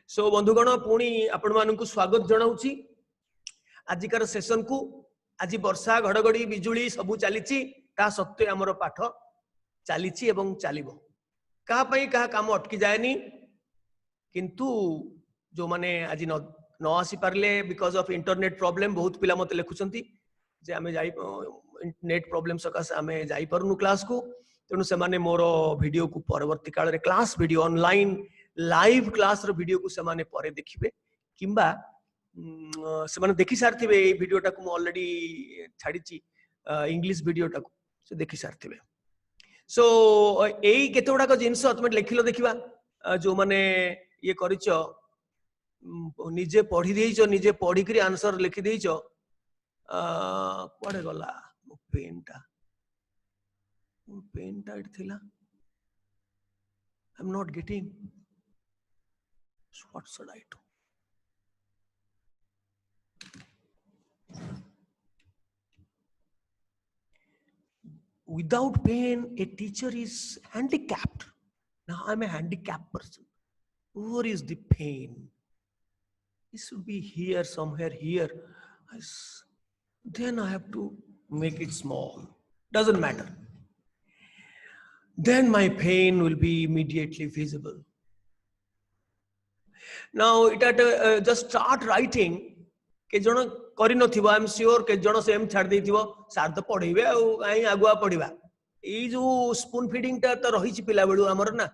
सो बंधुगण पुणी आपण मानकु स्वागत जनाउछि आजिकार सेशन को। आज वर्षा घड़घड़ी बिजुली सबू चली ता सत्वे आमर पाठ चली चलो क्या क्या काम अटकी जाएनी किंतु जो माने आज न आसी Parle because of internet problem बहुत पिला मते लिखुछंती जे आमे जाई नेट प्रॉब्लम सकाश आमे जाई परनु क्लास को तेणु से माने मोर वीडियो को परवर्ती काल रे class video online live class रो वीडियो को से माने परे देखिबे किंबा से माने देखि सारथिबे ए वीडियोटा को मु ऑलरेडी छाडीची इंग्लिश वीडियोटा को से देखि सारथिबे। सो एई केतोडा को जिंस तुम लिखिलो देखिबा जो माने ये करिचो निजे पढ़ी देइचो निजे पढ़ी करी आंसर लिखि देइचो कोडे गला पेनटा इट थिला आई am not getting what should I do? Without pain, a teacher is handicapped. Now I'm a handicapped person. Where is the pain? It should be here, somewhere here. Then I have to make it small. Doesn't matter. Then my pain will be immediately visible. Now it had just start writing के जण करि नथिबो I am sure के जण same छाड़ देथिबो सार तो पढिबे आ काई आगुआ पढिबा ए जो स्पून फीडिंग ता तो रही छि पिला बेडू हमर ना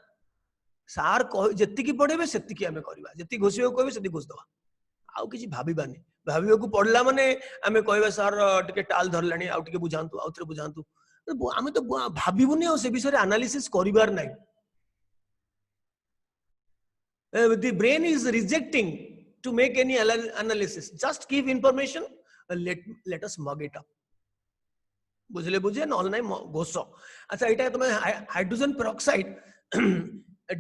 सार कह जति की पढिबे सेति की हमें करबा जति घोषियो कहबे सेति घोष दवा आ किछि भाबिबानी भाबियो को पढला माने हमें कहबे सर टिके टाल धरलानी आ टिके बुझांतु आउथरे बुझांतु हमें तो भाबिबुनी आ से विषय एनालिसिस करिवार नै। The brain is rejecting to make any analysis. Just give information. Let us mug it up. बुझले बुझे नॉल नहीं घोषो। अच्छा इटा तुम्हें hydrogen peroxide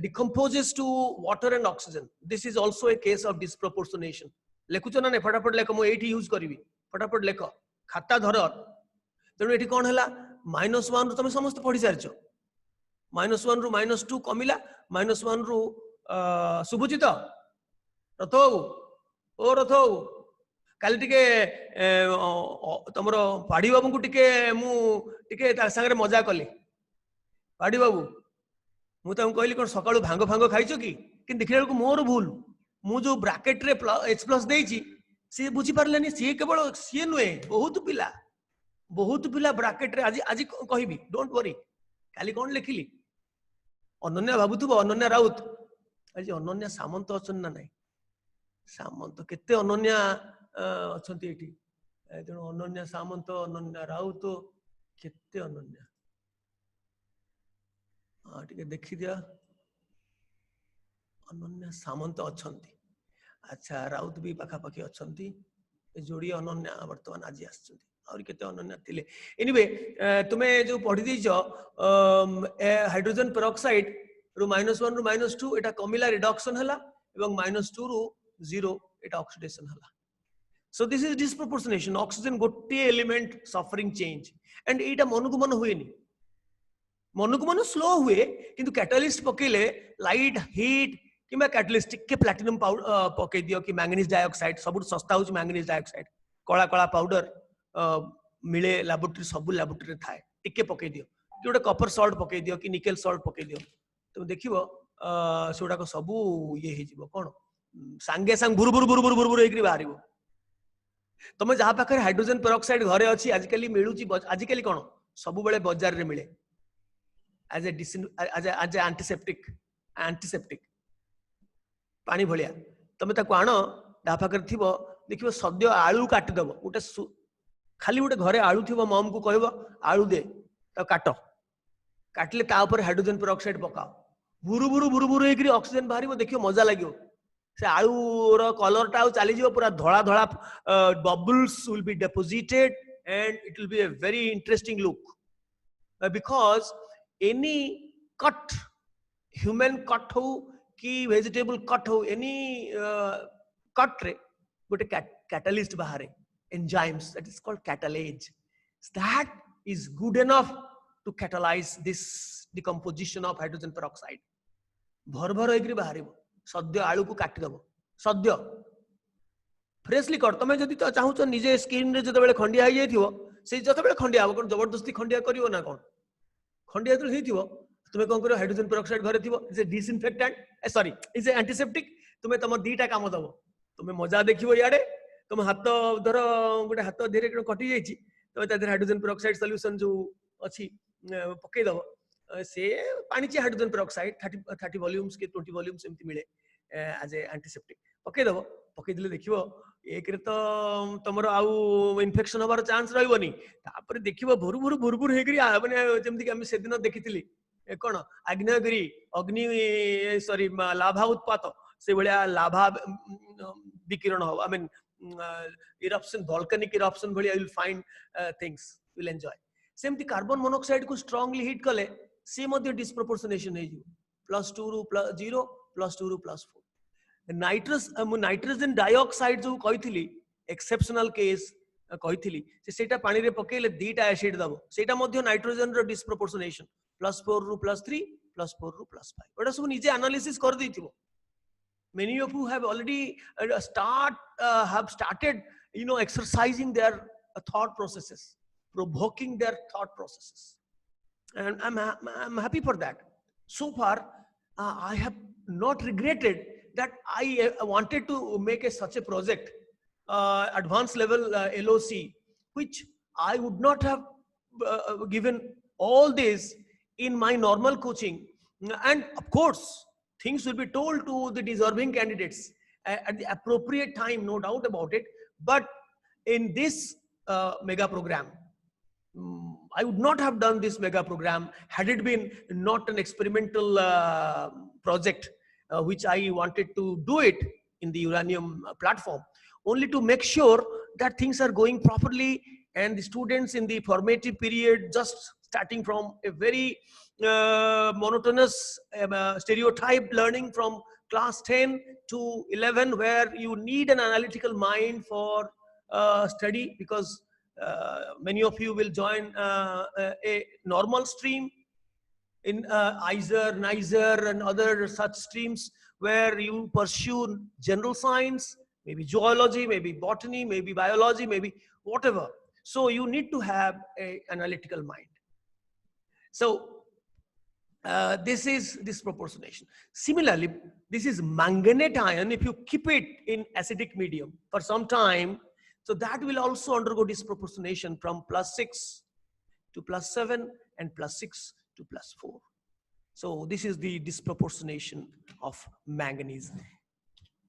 decomposes to water and oxygen. This is also a case of disproportionation. लेखुछ ना ने फटाफट लेख मु एठी यूज करिवि फटाफट लेख खाता धर तेणु एठी कोन हला -1 तुम समस्त पढ़ी सारछो -1 रु -2 कमिला -1 रु सुभुचित रथ ओ रथ काली टिके तुम पाड़ी बाबू को टिके मु टिके संगे मजा कली पाड़ी बाबू मुझे कहली कौन सकाळु भांग फांग खाइछ कि देखिला बेलू मोर भूल मु जो ब्राकेट रे H+ देइछि सी बुझी पारलेनी सी केवल सी नुहे बहुत पिला ब्राकेट रे आज आज कहबी डोंट वरी काली कौन लिखिली अनन्या भाबुथबो अनन्या राउत आज अनन्या सामंत अछन ना नहीं सामंत केते अनन्या अछंती एठी तेणु अनन्या सामंत अनन्या राउत केते अनन्या टिके देखि दिया अनन्या सामंत अछंती अच्छा राउत भी पाखा पाखी अछंती जोड़ी अनन्या वर्तमान आज आछंती और केते अनन्या थिले एनीवे तुमे जो पढ़ी दैछो हाइड्रोजन पेरोक्साइड रु -1 रु -2 एटा कमिला रिडक्शन हला एवं -2 रु 0 एटा ऑक्सीडेशन हला। So this is disproportionation oxygen गोटे एलिमेंट सफरिंग चेंज एंड एटा मन को मन स्लो हुए किंतु कैटालिस्ट पकेले लाइट हीट किबा कैटालिस्ट के प्लैटिनम पाउडर पके दियो कि मैंगनीज डाइऑक्साइड सब सस्ता होची मैंगनीज डाइऑक्साइड कला कला पाउडर मिले लैबोरेटरी सब लैबोरेटरी थाए टिके पके दियो कि गोटे कॉपर सॉल्ट पके दियो कि निकेल सॉल्ट पके दियो तुम देखिबो सेडा को सब ये हे जिवो कोन सांगे सांग बुरु बुरु बुरु बुरु बुरु बुरु एकरी बाहरिबो तुम जहा पाखरे हाइड्रोजन पेरोक्साइड घरे अछि आजकली मिलुची आजकली कोन सब बेले बाजार रे मिले एज ए एंटीसेप्टिक पानी भलिया तुम ताको आण ता पाखरे थिबो देखिबो सद्य आलू काटि दबो गोटे खाली गोटे घरे आलू थिबो मम को कहबो आलू दे ता काटले ता ऊपर हाइड्रोजन पेरोक्साइड पकाओ बुरु बुरु बुरु बुरु एकरी ऑक्सीजन बाहरिबो देखियो मजा लागियो से आलू रो कलर टा चली जिवो पूरा धळा धळा bubbles will be deposited and it will be a very interesting look because any cut human cut हो कि वेजिटेबल कट हो एनी कट रे गोटे कैटालिस्ट बाहरे enzymes that is called catalase that is good enough to catalyse this decomposition of hydrogen peroxide भर भर होकर बाहर सद्य आलू को काटी दबो सद्य फ्रेशली कट तुम जदि तो चाहूच निजे स्किन रे जते बेले खंडिया हो जाइथिबो से जते बेले खंडिया हो कोन जबरदस्ती खंडिया करिवो ना कोन खंडिया तो हेथिबो तुम कोन करियो हाइड्रोजन पेरोक्साइड घरे थिबो is a disinfectant sorry is a antiseptic तुम तुम दीटा काम दबो तुम मजा देखिबो याडे तुम हाथ धर गोटे हाथ धीरे कटि जाइछि तुम तादर हाइड्रोजन पेरोक्साइड सॉल्यूशन जो अछि पकई दबो से पानी ची हाइड्रोजन पेरोक्साइड 30 वॉल्यूम्स के 20 वॉल्यूम्स एमती मिले एज ए एंटीसेप्टिक पकई दबो पकई दिले देखिबो एक रे तो तमरो आउ इन्फेक्शन होबार चांस रहइबनी तापर देखिबो भुरु भुरु भुरु भुरु हेकरी माने जेमति कि हम से दिन देखिथिली कोन आग्नेयगिरी अग्नि सॉरी लाभा उत्पात से भलिया लाभा विकिरण हो I mean eruption volcanic eruption भलिया you will find things you will enjoy सेमती कार्बन मोनोक्साइड को स्ट्रांगली हिट कले से मध्य डिस्प्रोपोर्शनेशन हे जो +2 रु +0 +2 रु +4 नाइट्रोजन डाइऑक्साइड जो कहिथिली एक्सेप्शनल केस कहिथिली से सेटा पानी रे पकेले दीटा एसिड दबो सेटा मध्य नाइट्रोजन रो डिस्प्रोपोर्शनेशन +4 रु +3 +4 रु +5 ओडा सब निजे एनालिसिस कर दैथिबो many of you have already have started exercising their thought processes provoking their thought processes and I'm happy for that so far I have not regretted that I wanted to make such a project advanced level LOC which I would not have given all this in my normal coaching and of course things will be told to the deserving candidates at the appropriate time, no doubt about it. But in this mega program, I would not have done this mega program had it been not an experimental project which I wanted to do it in the uranium platform, only to make sure that things are going properly and the students in the formative period just starting from a very monotonous stereotype learning from class 10 to 11 where you need an analytical mind for study because many of you will join a normal stream in ISER, NISER and other such streams where you pursue general science, maybe zoology, maybe botany, maybe biology, maybe whatever. So you need to have an analytical mind. So this is disproportionation. Similarly, this is manganate ion. If you keep it in acidic medium for some time, so that will also undergo disproportionation from +6 to +7 and +6 to +4. So this is the disproportionation of manganese.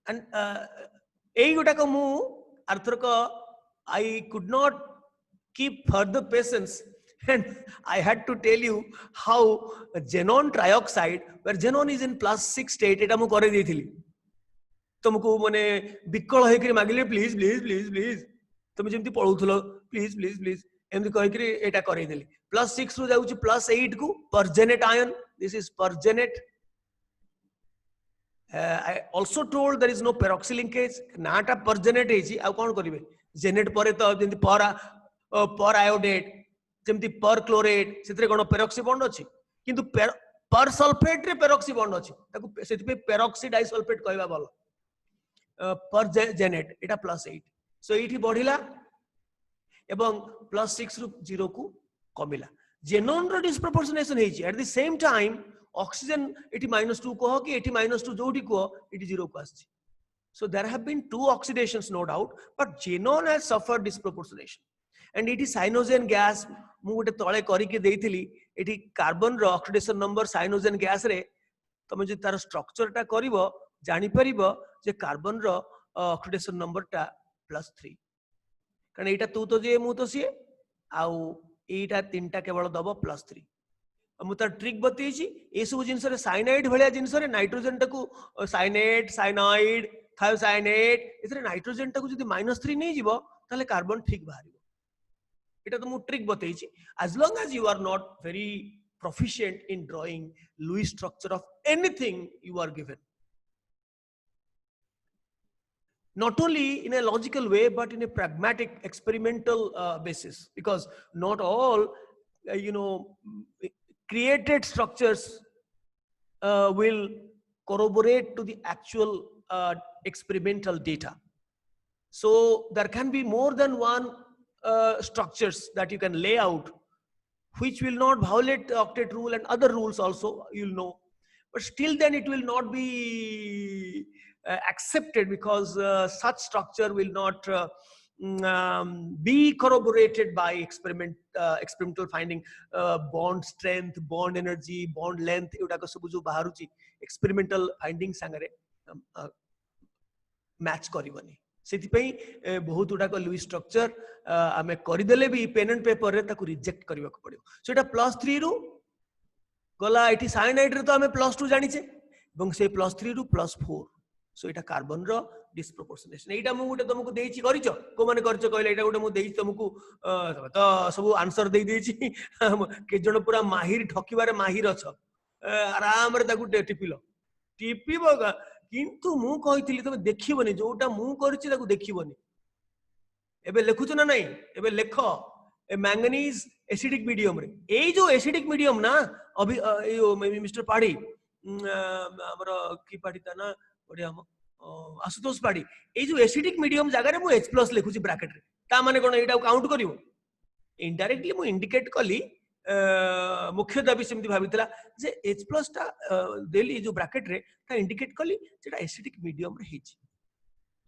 And I could not keep further patience. And I had to tell you how xenon trioxide, where xenon is in +6 state, eta mu kare deithili. तुमको माने बिकल होई करी मागिले please please please please तुम जेमती पढुथलो please please please एमती कहि करी एटा करै देली +6 रु जाउची +8 को pergenate ion. This is pergenate. I also told there is no peroxy linkage. NATA pergenate हेची आ कोन करिवे जेनेट परे तो जेमती पर आयोडेट जेमती पर क्लोरेट सेतरे कोन पेरोक्सी बॉन्ड अछि किंतु पर सल्फेट रे पेरोक्सी बॉन्ड अछि ताकू सेति पे पेरोक्सी डाइसल्फेट कहबा बोल पर जेनेट एटा +8 सो एठी बढ़िला एवं +6 रु 0 को कमिला जेनोन रो डिस्प्रोपोर्शनेशन हेछि at the same time oxygen एठी -2 कह कि एठी -2 जोठी कह एठी 0 को आछि so there have been two oxidations no doubt but xenon has suffered disproportionation and it is cyanogen gas मु गोटे तळे करी के देइथिली एठी कार्बन रो ऑक्सीडेशन नंबर साइनोजेन गैस रे तमे जे तार स्ट्रक्चर टा करिवो जानि परिबो जे कार्बन रो ऑक्सीडेशन नंबर टा +3 कारण एटा तू तो जे मु तो सी आउ एटा तीनटा केवल दबो +3 मु तार ट्रिक बतैछि ए सब जिंस रे साइनाइड भलिया जिंस रे नाइट्रोजन टा को साइनेट साइनाइड थायोसाइनेट एथरे नाइट्रोजन टा को जदी -3 नै जिवो ताले कार्बन ठीक बाहरिबो এটা তো মু trick বতেইছি as long as you are not very proficient in drawing Lewis structure of anything you are given, not only in a logical way but in a pragmatic experimental basis, because not all created structures will corroborate to the actual experimental data. So there can be more than one structures that you can lay out which will not violate the octet rule and other rules also, you'll know, but still then it will not be accepted because such structure will not be corroborated by experimental finding. Bond strength, bond energy, bond length, एउडाक सब जो बाहरुची experimental finding सांगरे match करिवनी. सेतिपई बहुत गुडाक Louis structure आमे करिदेले भी pen and paper रे ताकू reject करबा को पड़ियो. सो एटा +3 रु गला एठी साइनाइड रे तो आमे +2 जानिचे एवं से +3 रु +4. सो एटा कार्बन रो डिस्प्रोपोर्शनेशन. एटा मु गुटे तुमको देइची करिचो को माने करचो कहले एटा गुटे मु देइची तुमको तो सब आंसर देइ देइची के जण पूरा माहिर ठकीबारे माहिर अछ आराम रे ताकू टिपिलो टिपिबो किंतु मु कहितली तमे देखिबोनी जोटा मु करछि ताकू देखिबोनी. एबे लेखुछ ना नहीं एबे लेख ए मैंगनीज एसिडिक मीडियम रे एई जो एसिडिक मीडियम ना अभी मिस्टर पाड़ी हमर की पाड़ी ता ना बढ़िया हम आशुतोष पाड़ी एई जो एसिडिक मीडियम जगह रे मु H+ लेखुछि ब्रैकेट रे ता माने कोन एटा काउंट करिवो. इनडायरेक्टली मु इंडिकेट कली मुख्य दाबी सेमती भाबितला जे H+ ता देली जो ब्रैकेट रे ता इंडिकेट कली जेटा एसिडिक मीडियम रे हेछि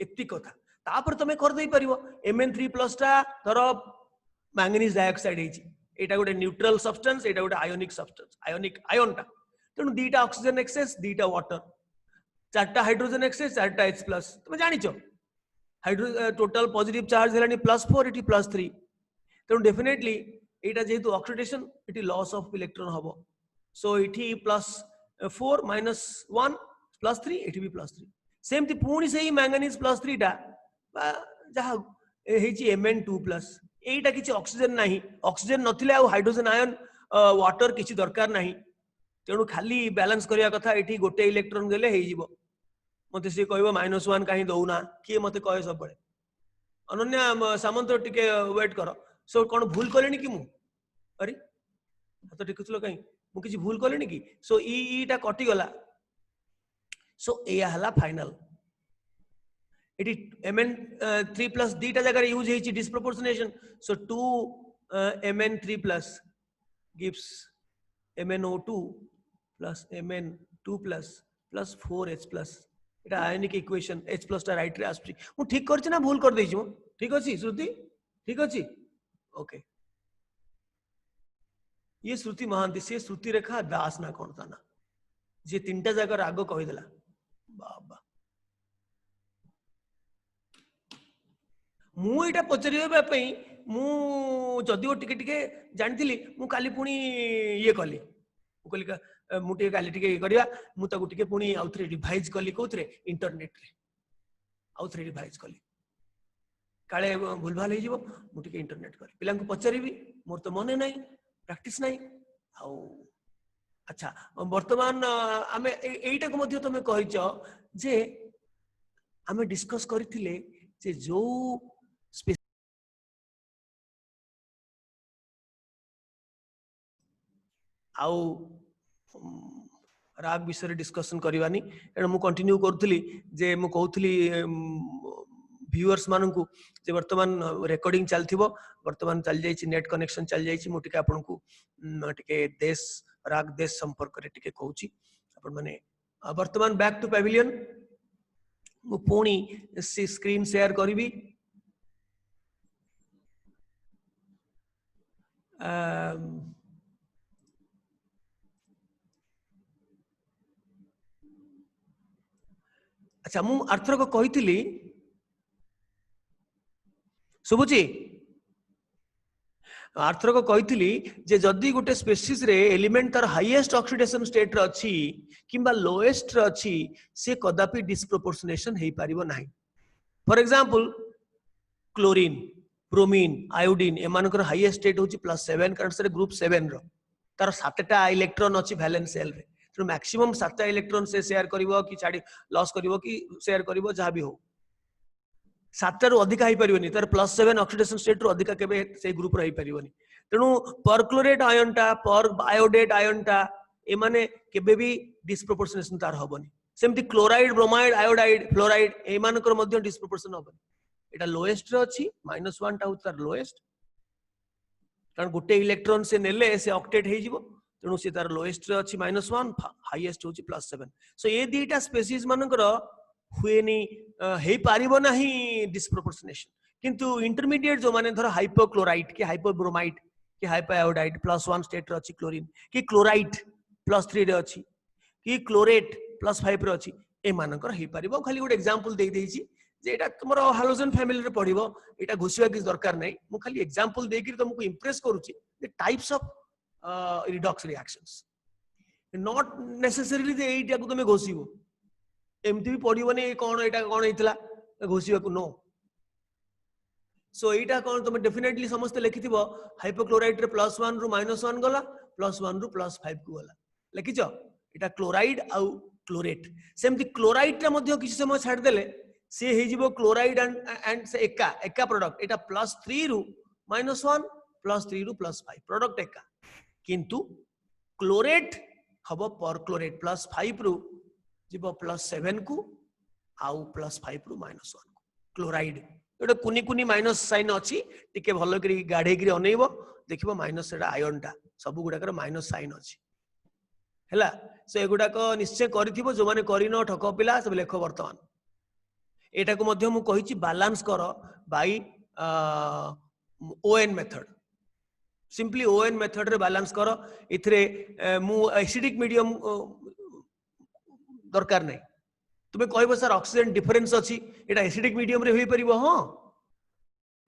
एत्ति कथा. तापर तमे कर देई परिवो Mn3+ ता धरो मैंगनीज डाइऑक्साइड हेछि एटा गोटे न्यूट्रल सब्सटेंस एटा गोटे आयोनिक सब्सटेंस आयोनिक आयन टा तेनु दीटा ऑक्सीजन एक्सेस दीटा वाटर चारटा हाइड्रोजन एक्सेस चारटा H+ तमे जानिचो हाइड्रो टोटल पॉजिटिव चार्ज हेलानी +4 एटी +3 तेनु डेफिनेटली एटा जेतु ऑक्सीडेशन एटी लॉस ऑफ इलेक्ट्रॉन हबो. सो एटी +4 -1 +3 एटी भी +3 सेमती पुणी सेही मैंगनीज +3 टा जहा हेछि Mn2+ एटा किछि ऑक्सीजन नाही ऑक्सीजन नथिले आ हाइड्रोजन आयन वाटर किछि दरकार नाही तेणु खाली बैलेंस करिया कथा एठी गोटे इलेक्ट्रॉन गेले हेइ जिवो. मते से कहबो -1 काहे दउना के मते कहे सब बळे अनन्या सामंत टिके वेट करो. सो कोन भूल कलेनी कि मु अरे हाथ टिकुचलो काई मु किछि भूल कलेनी कि. सो ई टा कटि गला. सो एया हला फाइनल एटी Mn3+ दीटा जगह यूज हेछि डिस्प्रोपोर्शनेशन. सो 2 Mn3+ gives MnO2 plus Mn2+ plus 4H+. एटा आयोनिक इक्वेशन H+ टा राइट रे आस्छि. मु ठीक करछि ना भूल कर देछि मु ठीक अछि श्रुति ठीक अछि ओके. ये श्रुति महांती से श्रुति रेखा दास ना कोन था ना जे तीनटा जगह राग कहि देला बाबा. मु एटा पचरिबा पई मु जदिओ टिके टिके जानथिली मु काली पुणी ये कली मु कली मु टिके काली टिके करिया मु ताकू टिके पुणी आउथरे रिवाइज कली कोथरे इंटरनेट रे आउथरे रिवाइज कली काले भूल भाल हे जिवो मु टिके इंटरनेट करी पिला को पचरिबी मोर तो मने नाही प्रैक्टिस नाही आउ. अच्छा वर्तमान आमे एइटा को मध्ये तमे कहिचो जे आमे डिस्कस करिथिले जे जो आउ राग विषय डिस्कशन करवानी एण मु कंटिन्यू करथली जे मु कहथली व्यूअर्स माननकु जे वर्तमान रिकॉर्डिंग चलथिबो वर्तमान चल जाईची नेट कनेक्शन चल जाईची मु टिके आपनकु टिके देश राग देश संपर्क रे टिके कहूची आपन माने वर्तमान बैक टू पैविलियन मु पुणी स्क्रीन शेयर करबी. अच्छा मु अर्थर को कहितली सुबुची आर्थर को कहितली जे जदी गोटे स्पेसीज रे एलिमेंट तार हाईएस्ट ऑक्सीडेशन स्टेट रे अछि किंबा लोएस्ट रे अछि से कदापि डिस्प्रोपोर्शनेशन हेई पारिबो नाही. For example chlorine bromine iodine एमानकर हाईएस्ट स्टेट होची +7 कारण से ग्रुप 7 रो तार 7टा इलेक्ट्रॉन अछि वैलेंस शेल रे तो मैक्सिमम 7टा इलेक्ट्रॉन से शेयर करिवो कि छाडी लॉस करिवो कि शेयर करिवो जहा भी हो 7टा रु अधिक हाई परिवनी तार +7 ऑक्सीडेशन स्टेट रु अधिक केबे से ग्रुप रही परिवनी. तेनु परक्लोरेट आयन टा पर बायोडेट आयन टा ए माने केबे भी डिस्प्रोपोर्शनेशन तार होबनी सेमती क्लोराइड ब्रोमाइड आयोडाइड फ्लोराइड ए मानकर मध्य डिस्प्रोपोर्शन होबो एटा लोएस्ट रे अछि -1 टा उतार लोएस्ट कारण गोटे इलेक्ट्रॉन से नेले से ऑक्टेट हे जिवो तेणु से तार लोएस्ट रे अछि -1 हाईएस्ट होछि +7 सो ए दीटा स्पीशीज मानकर हुएनी हे पारिबो नाही डिस्प्रोपोर्शनेशन किंतु इंटरमीडिएट जो माने धर हाइपोक्लोराइट कि हाइपोब्रोमाइट कि हाइपोआयोडाइड +1 स्टेट रे अछि क्लोरीन कि क्लोराइट +3 रे अछि कि क्लोरेट +5 रे अछि ए मानकर हे पारिबो खाली गोटे एग्जांपल देई देइछि जे एटा तुमरो हालोजन फैमिली रे पढिबो एटा घोषिबा कि दरकार नै मु खाली एग्जांपल देकि तुमको इंप्रेस करूछि the types of redox reactions not necessarily जे एटा को तुमे घोषिबो एमती भी पढिबो नै कोन एटा कोन हेतला घोषिबा को नो सो एटा कोन तुम डेफिनेटली समस्त लिखिथिबो हाइपोक्लोराइड रे +1 रु -1 गला +1 रु +5 को गला लिखिछो एटा क्लोराइड आउ क्लोरेट सेमती क्लोराइड रे मध्ये किछ समय छाड़ देले से हे जिवो क्लोराइड एंड से एका प्रोडक्ट एटा +3 रु -1 +3 रु +5 प्रोडक्ट एका किंतु क्लोरेट हबो पर क्लोरेट +5 रु जिवो +7 को आउ +5 रु -1 को क्लोराइड एटा कुनी कुनी माइनस साइन अछि टिके भलो करी गाढे करी अनेइबो देखिबो माइनस एटा आयन टा सब गुडा कर माइनस साइन अछि हैला से एगुडा को निश्चय करिथिबो जो माने करिनो ठक पिला सब लेखो वर्तमान एटा को मध्य मु कहिछि बैलेंस करो by O N method simply O N method रे बैलेंस करो इथरे मु एसिडिक मीडियम दरकार नै तुमे कहबो सर ऑक्सीजन डिफरेंस अछि एटा एसिडिक मीडियम रे होई परिबो हां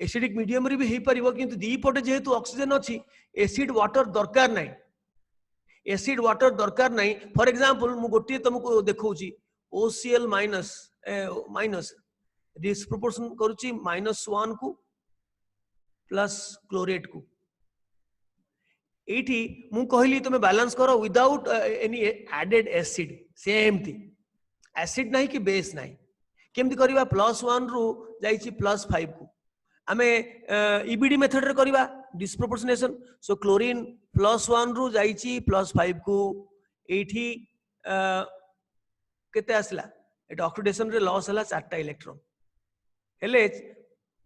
एसिडिक मीडियम रे भी होई परिबो किंतु दी पटे जेहेतु ऑक्सीजन अछि एसिड वाटर दरकार नै एसिड वाटर दरकार नै फॉर एग्जांपल मु गोटी तुमको देखौची OCl माइनस डिस्प्रोपोर्शन करूची -1 को प्लस क्लोरेट को एठी मु कहली तुमे बैलेंस करो without any added acid same थी एसिड नहीं कि बेस नहीं केमती करिबा +1 रु जाईची +5 को आमे ईबीडी मेथड रे करिबा डिस्प्रोपोर्शनेशन सो क्लोरीन +1 रु जाईची +5 को एठी केते आसला एटा ऑक्सीडेशन रे लॉस हला 4टा इलेक्ट्रॉन हेले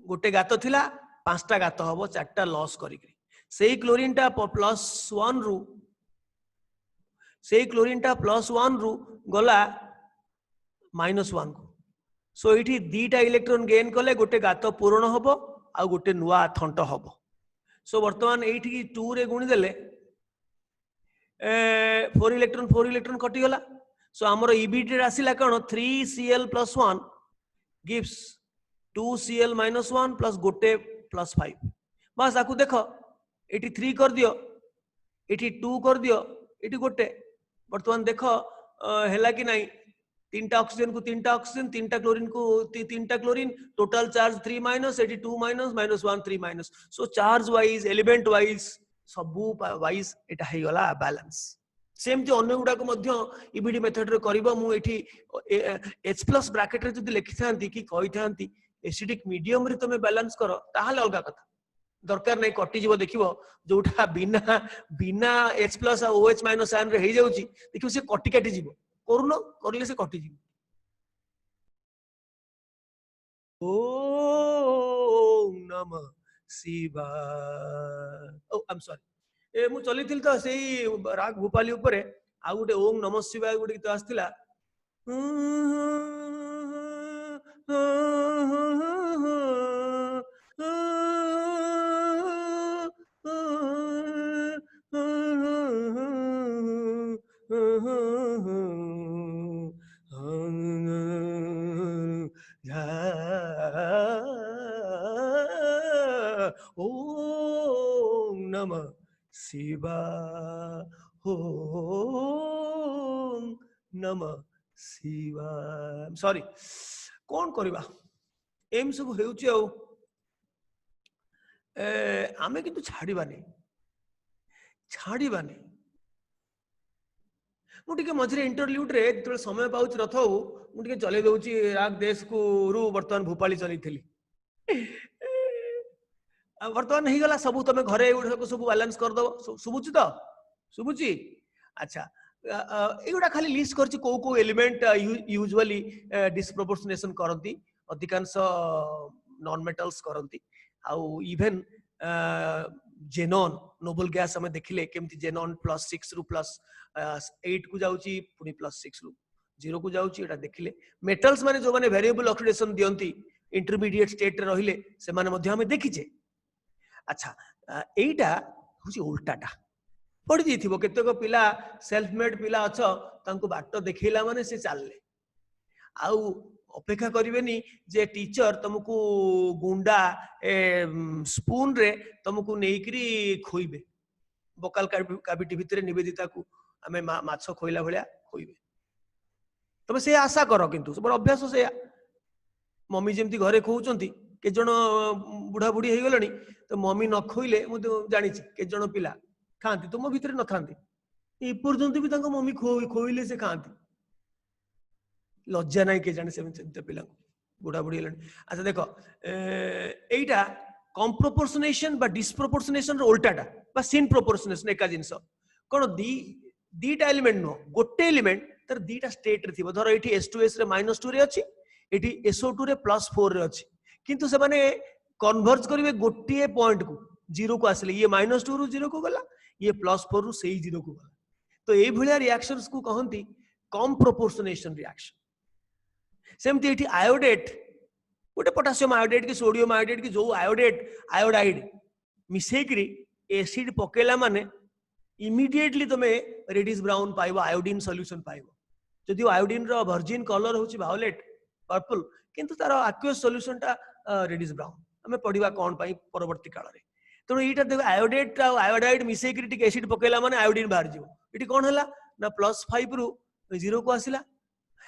गोटे गात थिला 5टा गात हबो 4टा लॉस करी सेही क्लोरीन टा +1 रु सेही क्लोरीन टा +1 रु गला -1 को सो इठी दीटा इलेक्ट्रॉन गेन कले गोटे गात पूर्ण हबो आ गोटे नुआ थंट हबो सो वर्तमान एठी 2 रे गुणी देले 4 इलेक्ट्रॉन कटि गला सो हमर ईबीटी आसिला कोन 3Cl+1 गिव्स 2Cl-1 प्लस गोटे +5 बस आकु देखो एठी 3 कर दियो एठी 2 कर दियो एठी गोटे वर्तमान देखो हैला कि नहीं 3टा ऑक्सीजन को 3टा ऑक्सीजन 3टा क्लोरीन को 3टा क्लोरीन टोटल चार्ज 3 एटी 2 -1 3 सो चार्ज वाइज एलिमेंट वाइज सबु वाइज एटा हे गला बैलेंस सेमती अन्य गुडा को मध्य ईबीडी मेथड रे करबो मु एठी H+ ब्रैकेट रे जदी लिखि थांती कि कहि थांती एसिडिक मीडियम रे तमे बैलेंस करो ताहाले अलगा कथा दरकार नै कटि जीवो देखिबो जोटा बिना बिना H+ आ OH- आयन रे हे जाउची देखिबो से कटि काटि जीवो करूनो करले से कटि जीवो ओम नमः शिवाय ओ आई एम सॉरी ए मु चली थिल तो सेही राग भोपाली ऊपर आ गोटे ओम नमः शिवाय गोटे गीत आस्थिला ओम नमः शिवाय ओम नमः शिवाय सॉरी कौन करबा एम सब हेउची आ आमे किंतु छाड़ीबानी मुझे मझे इंटरल्यूड रे जो समय पाऊँ रथ मुझे चले दौची राग देश को रु बर्तमान भोपाली चली थी बर्तमान गला सब तुम घरे सब बैलेंस करदे शुभुची तो शुभुची अच्छा एगुड़ा खाली लिस्ट करछि को को एलिमेंट यूजुअली डिस्प्रोपोर्शनेशन करंती अधिकांश नॉन मेटल्स करंती आउ इवन जेनॉन नोबल गैस हमें देखिले केमती जेनॉन +6 रु +8 को जाउची पुनी +6 रु 0 को जाउची एटा देखिले मेटल्स माने जो माने वेरिएबल ऑक्सीडेशन दियंती इंटरमीडिएट स्टेट रे रहिले से माने मध्ये हमें देखिचे। अच्छा एटा होची उल्टाटा पढ़ी देथिबो केतेक पिला सेल्फ मेड पिला अछ तांको बाट देखैला माने से चालले आउ अपेक्षा करिवेनी जे टीचर तुमको गुंडा स्पून रे तुमको नेइकरी खोइबे बोकाल काविटी भितरे निवेदिता को आमे माछ खोइला भलिया खोइबे तमे से आशा करो किंतु बड़ अभ्यास से मम्मी जेमती घरे खोउचंती के जण बुढ़ा बुढ़ी हे गलनी तो मम्मी न खोइले मु जानि छी के जण पिला खाती तुम भितर न था एपर्यंत भी मम्मी खोइले से खाती लज्जा ना के जाने से पिला बुढ़ा बुढ़ी अच्छा देख एटा कम प्रोपोर्शनेशन बा डिस्प्रोपोर्शनेशन उल्टाटा बा सिन प्रोपोर्शनेशन एका जिनस कौन दीटा एलिमेंट नुह गोटे एलिमेंट तर दीटा स्टेट रे थिबो धर एठी S2S रे -2 रे अछि एठी SO2 रे +4 रे अछि किंतु से माने कन्वर्ज करिवे गोटे पॉइंट को 0 को आसले ये -2 रु 0 को गला ये +4 रु सही 0 को गला तो ए भलिया रिएक्शंस को कहंती कम प्रोपोर्शनेशन रिएक्शन सेमती एठी आयोडेट गोटे पोटासियम आयोडेट की सोडियम आयोडेट की जो आयोडेट आयोडाइड मिसेकरी एसिड पकेला माने इमीडिएटली तमे रेडिश ब्राउन पाइबो आयोडीन सॉल्यूशन पाइबो जदि आयोडीन रो वर्जिन कलर होची वायोलेट पर्पल किंतु तार एक्वस सॉल्यूशन टा रेडिश ब्राउन हमें पढ़िबा कोन पाई परवर्ती काल रे तो एटा देखो आयोडेट आ आयोडाइड मिसेकरी टिक एसिड पकेला माने आयोडीन बाहर जिवो एटी कोन हला ना +5 रु 0 को आसिला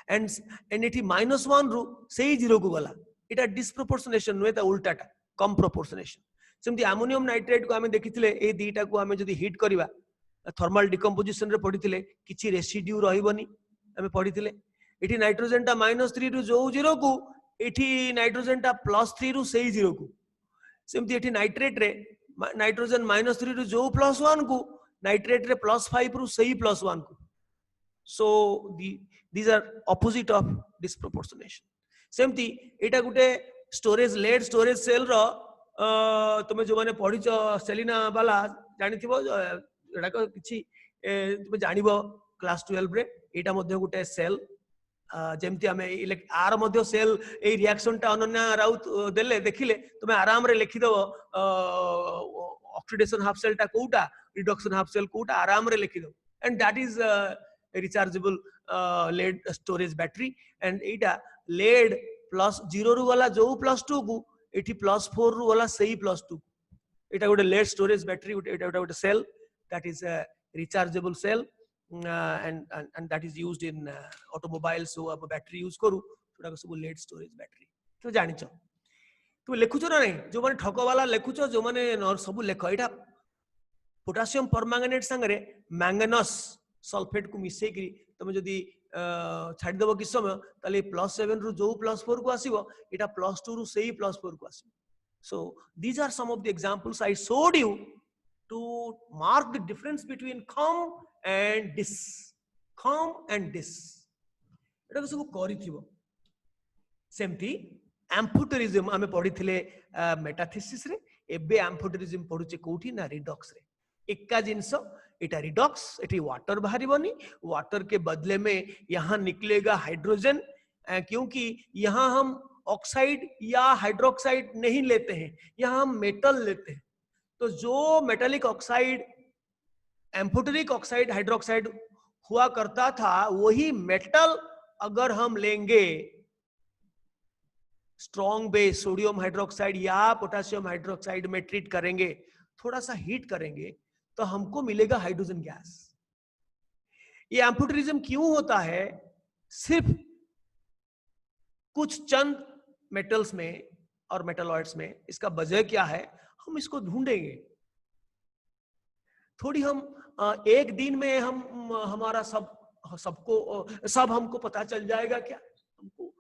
एंड एटी -1 रु सही 0 को गला एटा डिस्प्रोपोर्शनेशन नुए ता उल्टाटा कम प्रोपोर्शनेशन सेमती अमोनियम नाइट्रेट को हमें देखिथिले ए दीटा को हमें जदी हिट करिवा थर्मल डिकम्पोजिशन रे पढ़िथिले किछि रेसिड्यू रहिबोनी हमें पढ़िथिले एठी नाइट्रोजन टा -3 रु जो 0 को एठी नाइट्रोजन टा +3 रु सही 0 को सेमती एठी नाइट्रेट रे नाइट्रोजन -3 रु जो +1 को नाइट्रेट रे +5 रु सही +1 को सो these are opposite of disproportionation सेमती एटा गुटे storage lead storage cell row तुमे जो माने पढिच सेलिना वाला जानिथिबो एटा को किछि तुमे जानिबो क्लास 12 रे एटा मध्ये गुटे सेल जेमती हमें आर मध्य सेल ए रिएक्शन टा अनन्या राउत देले देखिले तुमे आराम रे लिखि दबो ऑक्सीडेशन हाफ सेल टा कोटा रिडक्शन हाफ सेल कोटा आराम रे लिखि दो and that is rechargeable lead storage battery and एटा लेड +0 रु वाला जो +2 को एठी +4 रु वाला सही +2 एटा गोटे लेड स्टोरेज बैटरी एटा गोटे cell that is rechargeable cell and that is used in automobiles so अब बैटरी यूज करू छोटा सब लेड स्टोरेज बैटरी तो जानिछ तुम लिखुछ ना नहीं जो माने ठक वाला लिखुछ जो माने सब लेख एटा पोटासियम परमैंगनेट संगे मैंगनस सल्फेट को मिसई करी तुम जदी छाड़ी देबो कि समय ताले +7 रु जो +4 को आसीबो एटा +2 रु सही +4 को आसीबो so these are some of the examples I showed you to mark the difference between com and dis एटा सब करिथिबो सेमती एम्फोटेरिज्म हमें पढ़िथिले मेटाथीसिस रे एबे एम्फोटेरिज्म पढुचे कोठी ना रिडॉक्स रे एका जिंस एटा रिडॉक्स एटी वाटर बाहरिबनी वाटर के बदले में यहां निकलेगा हाइड्रोजन क्योंकि यहां हम ऑक्साइड या हाइड्रोक्साइड नहीं लेते हैं यहां हम मेटल लेते हैं तो जो metallic oxide amphoteric oxide hydroxide हुआ करता था वही मेटल अगर हम लेंगे स्ट्रॉन्ग बेस सोडियम हाइड्रोक्साइड या पोटेशियम हाइड्रोक्साइड में ट्रीट करेंगे थोड़ा सा हीट करेंगे तो हमको मिलेगा हाइड्रोजन गैस। ये एम्फोटेरिज्म क्यों होता है? सिर्फ कुछ चंद मेटल्स में और मेटलॉइड्स में। इसका वजह क्या है हम इसको ढूंढेंगे। थोड़ी हम एक दिन में हम हमारा सब हमको पता चल जाएगा क्या? हमको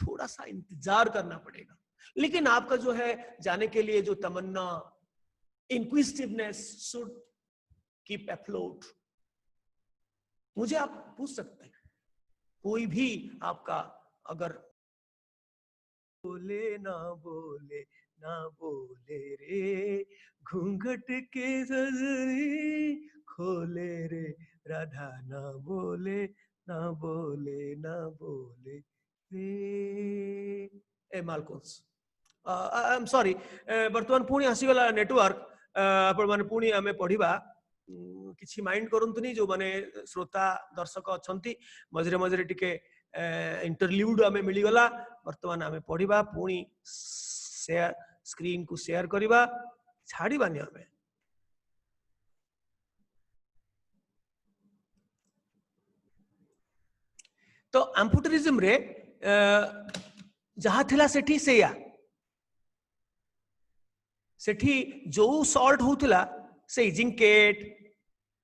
थोड़ा सा इंतजार करना पड़ेगा। लेकिन आपका जो है जाने के लिए जो तमन्ना, inquisitiveness should keep afloat. मुझे आप पूछ सकते हैं, कोई भी आपका अगर बोले ना बोले ना बोले रे घूंघट के सजनी खोले रे राधा ना बोले ना बोले ना बोले रे ए मालकोस आई एम सॉरी वर्तमान पुणी आसीगला नेटवर्क आपण माने पुणी आमे पढ़िबा किछि माइंड करंतुनी जो माने श्रोता दर्शक अछंती मझरे मझरे टिके इंटरल्यूड आमे मिली गला वर्तमान आमे पढ़िबा पुणी शेयर स्क्रीन को शेयर करिबा छाड़ीबानी आमे तो एम्फुटेरिज्म रे जहाँ थिला सेठी सेया सेठी जो सॉल्ट होतला से जिंकेट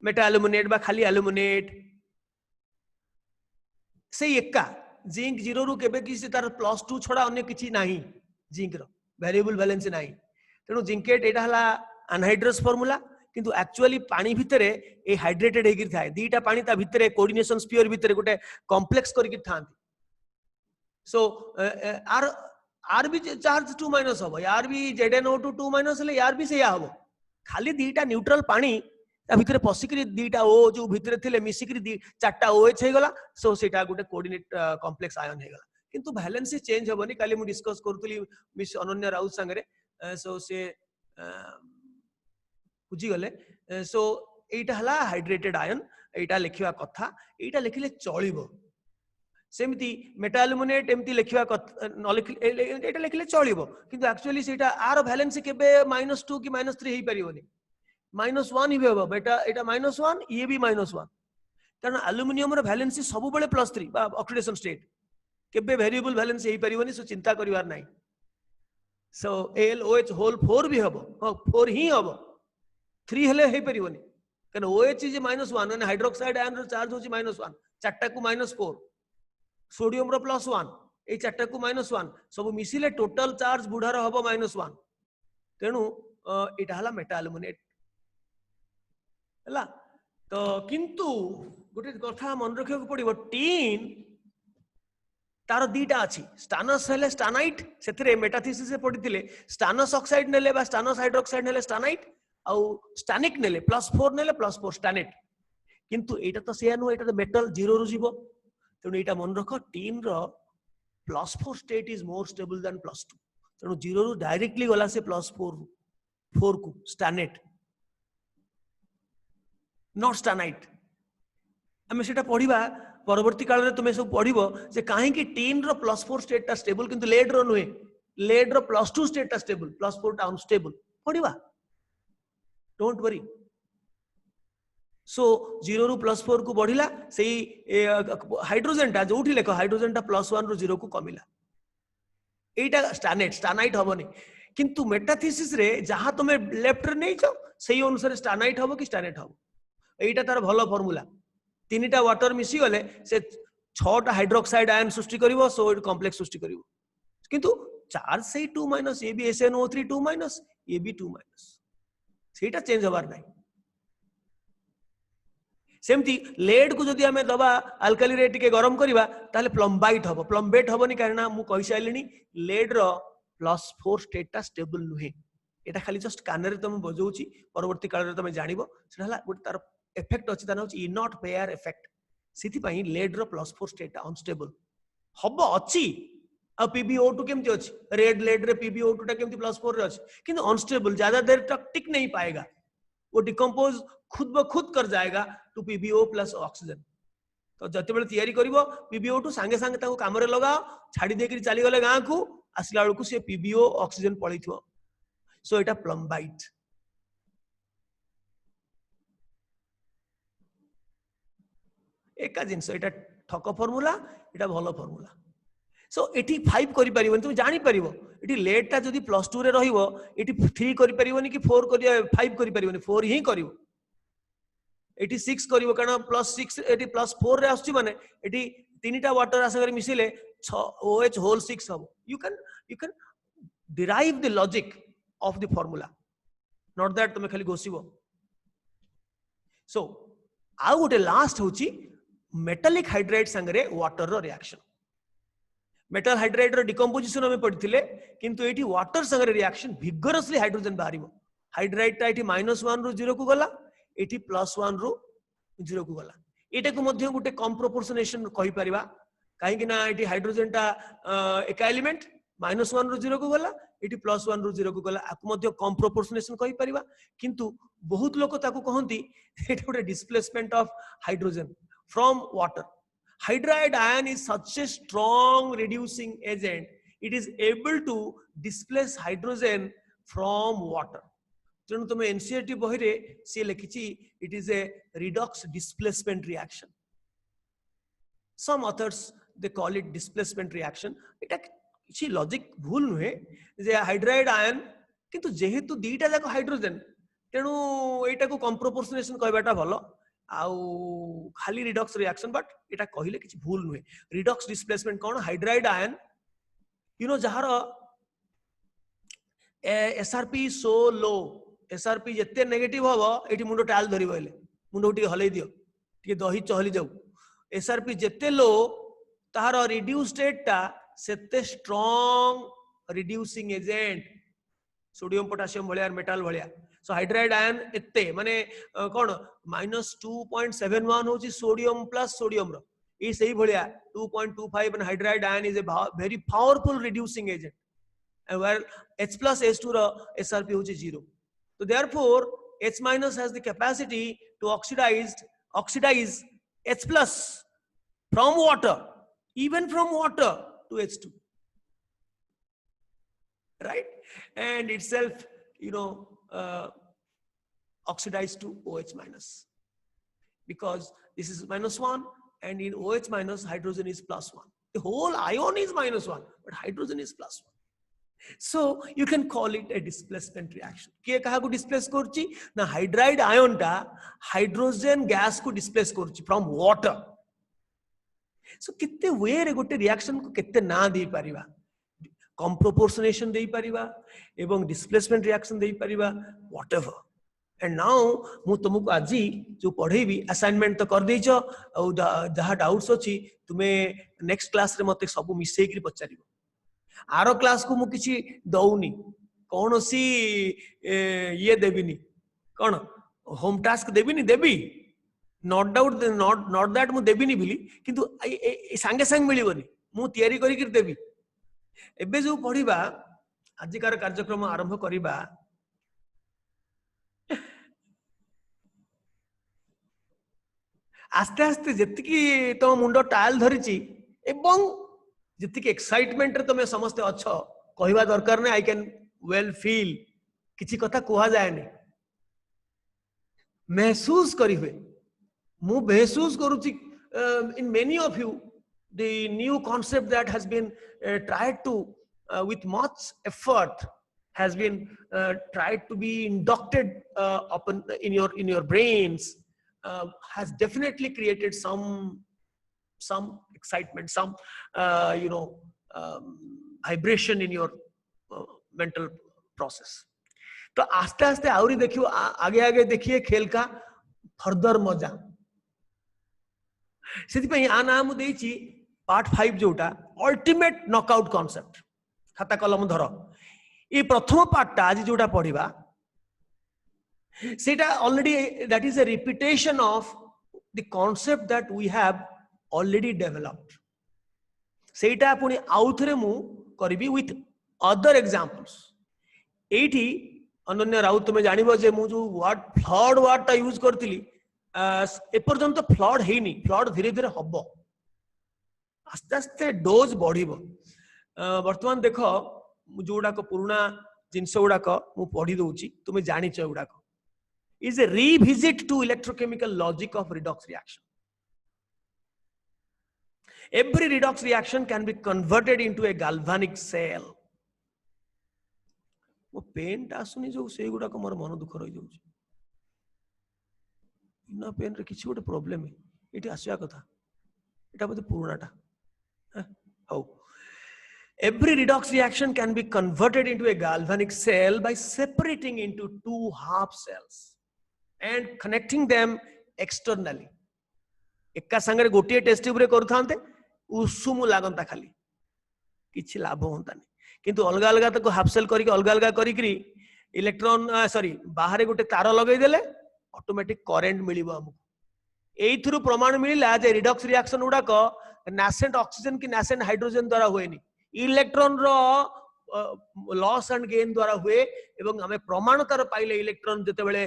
मेटा एल्युमिनेट बा खाली एल्युमिनेट से एका जिंक जीरो रु केबे कि तार +2 छडा अन्य किछि नाही जिंक रो वेरिएबल बैलेंस नाही तेनु जिंकेट एटा हला अनहाइड्रस फार्मूला किंतु एक्चुअली पानी भितरे ए हाइड्रेटेड हेगिर थाए दीटा पानी ता भितरे कोऑर्डिनेशन स्फीयर भितरे गोटे कॉम्प्लेक्स करके थांती सो आर आर भी चार्ज 2- हबो यार भी ZnO2 2- ले यार भी से या हबो खाली दीटा न्यूट्रल पानी ता भितरे पसिकरी दीटा ओ जो भितरे थिले मिसिकरी चारटा OH हे गला सो सेटा गोटे कोऑर्डिनेट कॉम्प्लेक्स आयन हे गला किंतु बैलेंस चेंज हबोनी काली मु डिस्कस करतली मिस अनन्या राउत संगरे सो से बुझी गले सो एटा हला हाइड्रेटेड आयन एटा लिखिवा कथा एटा लिखिले चलिबो सेमती मेटा एल्युमिनेट एमती लिखिवा न एटा लिखिले चलिबो किंतु एक्चुअली सेटा आर बैलेंस केबे -2 कि -3 हे परिबोनी -1 ही होबो बेटा एटा -1 ये भी -1 कारण एल्युमिनियम रो वैलेंसी सब बेले +3 बा ऑक्सीडेशन स्टेट केबे वेरिएबल वैलेंसी हे परिबोनी सो चिंता करिवार नाही सो AlOH होल 4 भी हबो 4 ही हबो 3 हेले हे परिबोनी कारण OH is -1 and hydroxide ion रो चार्ज होची -1 चारटा को -4 सोडियम रो +1 ए चारटा को -1 सब मिसिले टोटल चार्ज बुढ़ार हबो -1 तेनु एटा हला मेटा एल्युमिनेट हला तो किंतु गोटे कथा मन रखिया को पड़िबो टीन तार दीटा अछि स्टानस हेले स्टानाइट सेथरे मेटाथीसिस से पडितिले स्टानस ऑक्साइड नेले बा स्टानस हाइड्रोक्साइड नेले स्टानाइट आउ स्टानिक नेले +4 नेले +4 स्टानेट किंतु एटा तो सेया नो एटा तो मेटल जीरो रु जीवो तेनु एटा मन रख टीन रो +4 state is more stable than +2 तेनु जीरो रु डायरेक्टली गला से +4 को स्टानेट नॉट स्टानाइट हमें सेटा पढ़िबा परवर्ती काल रे तुमे सब पढ़िबो जे काहे कि टीन रो +4 स्टेट ता स्टेबल किंतु लेड रो नुहे लेड रो +2 स्टेट ता स्टेबल +4 ता अनस्टेबल पढ़िबा डोंट वरी सो जीरो रु +4 को बढ़िला सेही हाइड्रोजन ता जोठी लेखो हाइड्रोजन ता +1 रु 0 को कमिला एटा स्टानेट स्टानाइट हबोनी किंतु मेटाथीसिस रे जहां तुमे लेफ्ट रे नै छ सेही अनुसार स्टानाइट हबो कि स्टानेट हबो एटा तार भलो फार्मूला तीनटा वाटर मिसी गले से 6टा हाइड्रोक्साइड आयन सृष्टि करिवो सो कॉम्प्लेक्स सृष्टि करिवो किंतु चार्ज से 2- ये भी SnO3 2- ये भी 2- सेटा चेंज हबार नाही सेमती लेड को जदि हमें दबा अल्काली रे टिके गरम करिबा ताले प्लम्बाइट हबो प्लम्बेट हबोनी कारण मु कहि साइलिनी लेड रो +4 स्टेट ता स्टेबल नुहे एटा खाली जस्ट कानरे तुम बजौची परवर्ती काल रे तुम जानिबो सेटा हला गोटे तार इफेक्ट अछि ता होची इनॉट पेयर इफेक्ट सिथि पई लेड रो +4 स्टेट ता अनस्टेबल हबो अछि आ PbO2 केमति अछि रेड लेड रे PbO2 ता केमति +4 रे अछि किंतु अनस्टेबल ज्यादा देर तक टिक नहीं पाएगा वो डिकम्पोज खुद ब खुद कर जाएगा टू PbO प्लस ऑक्सीजन तो जते बेले तैयारी करिवो PbO2 संगे संगे ताको काम रे लगाओ छाडी दे के चली गले गां को आसला बेलू से PbO ऑक्सीजन पळैथिवो सो एटा प्लम्बाइट एका जिंस एटा ठक फार्मूला एटा भलो फार्मूला सो एटी 5 करि परिबोनी तुम जानि परिबो एटी लेट ता जदी +2 रे रहिबो एटी 3 करि परिबोनी कि 4 करि 5 करि परिबोनी 4 ही करिवो एटी 6 करिवो कारण +6 एटी +4 रे आछी माने एटी तीनटा वाटर आसा करी मिसिले OH होल 6 हबो you can derive the logic of the formula not that तुम खाली घोषिबो सो आ गोटे लास्ट होची मेटालिक हाइड्राइड संगे वाटर रो रिएक्शन मेटल हाइड्राइड रो डिकम्पोजिशन हमें पढ़िथिले किंतु एठी वाटर संगे रिएक्शन विगरसली हाइड्रोजन बाहरिबो हाइड्राइड टा एठी -1 रो 0 को गला एठी +1 रो 0 को गला एटा को मध्य गुटे कम प्रोपोर्शनेशन कहि परिबा काहे कि ना एठी हाइड्रोजन टा एका एलिमेंट -1 रो 0 को गला एठी +1 रो 0 को गला आकु मध्य कम प्रोपोर्शनेशन कहि परिबा किंतु बहुत लोक ताकू कहंती एटा गुटे displacement of hydrogen from water hydride ion is such a strong reducing agent it is able to displace hydrogen from water तेणु तुम एनसीईआरटी बही रे सी लिखिछि it is a redox displacement reaction some authors they call it displacement reaction एटा किछि logic भूल नुहे जे hydride ion किंतु जेहेतु दीटा जाक हाइड्रोजन तेणु एटा को कम प्रोपोर्शनेशन कहबाटा भलो आउ खाली रिडॉक्स रिएक्शन बट एटा कहिले किछि भूल नुहे redox displacement cone hydride ion you know जहार एसआरपी सो लो एसआरपी जत्ते नेगेटिव हबो एठी मुंडो टाल धरि बइले मुंडो टी हलै दियो टी दही चहली जाऊ एसआरपी जत्ते लो ताहार रिड्यूस स्टेट टा सेते strong reducing agent sodium potassium भलिया मेटल भलिया सो हाइड्राइड आयन एते माने कोन -2.71 होची सोडियम प्लस सोडियम रो ई सही भलिया 2.25 and hydride ion is a very powerful reducing agent and where H plus H2 ro SRP होची 0 so therefore H minus has the capacity to oxidize H plus from water even from water to H2 right and itself you know oxidize to OH minus because this is -1 and in OH minus hydrogen is +1 the whole ion is -1 but hydrogen is +1 so you can call it a displacement reaction के कहा को displace करची ना hydride ion टा hydrogen gas को displace करची from water so कितने वे रे गोटे रिएक्शन को कितने ना दे परिबा कम प्रोपोर्शनेशन दे परिबा एवं डिस्प्लेसमेंट रिएक्शन दे परिबा व्हाटएवर एंड नाउ मु तुमको आजी जो पढेबी असाइनमेंट तो कर देइछो और जहा डाउट्स अछि तुमे नेक्स्ट क्लास रे मते सब मिसै कि पचारिबो आरो क्लास को मु किछि दउनी कौन सी ये देबिनी कौन home task देबिनी Devi not doubt not that मु देबिनी बिली किंतु संगे संग मिलिबनी मु तयारी करी कि देबी एबे जो पढिबा आजिकार कार्यक्रम आरंभ करिबा आस्ते आस्ते जतिकी तो मुंडो टाइल धरिची एवं जितकी एक्साइटमेंट रे तुम समस्ते अच्छो कहवा दरकार ने आई कैन वेल फील किछि कथा कुहा जाए नहीं महसूस करी हुए मु महसूस करूची in many of you the new concept that has been tried to with much effort has been tried to be inducted upon in your brains has definitely created some excitement some vibration in your mental process तो आस्ते आस्ते आउरी देखियो आगे आगे देखिए खेल का फर्दर मजा सेति पई आ नाम देइची पार्ट 5 जोटा अल्टीमेट नॉकआउट कांसेप्ट खाता कलम धर ये प्रथम पार्ट टा आज जोटा पढिबा सेटा already that is a repetition of the concept that we have already developed सेटा पुनी आउथरे मु करबी with other examples एठी अनन्या राउत तुमे जानिबो जे मु जो वर्ड फ्लड वर्ड ता यूज करतिली ए पर्यंत फ्लड हेनी फ्लड धीरे धीरे हबो आस्ते आस्ते डोज बढ़िबो वर्तमान देखो जोडा को पुराना जिंस गुडा को मु पढी दोउची तुमे जानि छ गुडा को is a revisit to electrochemical logic of redox reaction Every redox reaction can be converted into a galvanic cell. वो पेन टा सुनी जो से गुडा को मोर मन दुख रही जाउची इना पेन रे किछि गोटे प्रॉब्लम है एटी आसिया कथा एटा बते पुरानाटा how Every redox reaction can be converted into a galvanic cell by separating into two half cells and connecting them externally. एका संगे गोटे टेस्ट ट्यूब रे करूथांते उषुम लागंता खाली किछि लाभ होंतानी किंतु अलग अलग तक हाफ सेल करके अलग अलग करी इलेक्ट्रॉन सॉरी बाहर गोटे तार लगे देले ऑटोमेटिक करंट मिलिबो हमको एइथुरु प्रमाण मिलिला जे रिडक्स रिएक्शन गुडाक नासेंट ऑक्सीजन की नासेंट हाइड्रोजन द्वारा हुएनी इलेक्ट्रॉन रो लॉस एंड गेन द्वारा हुए एवं हमें प्रमाण तार पाइले इलेक्ट्रॉन जते बेले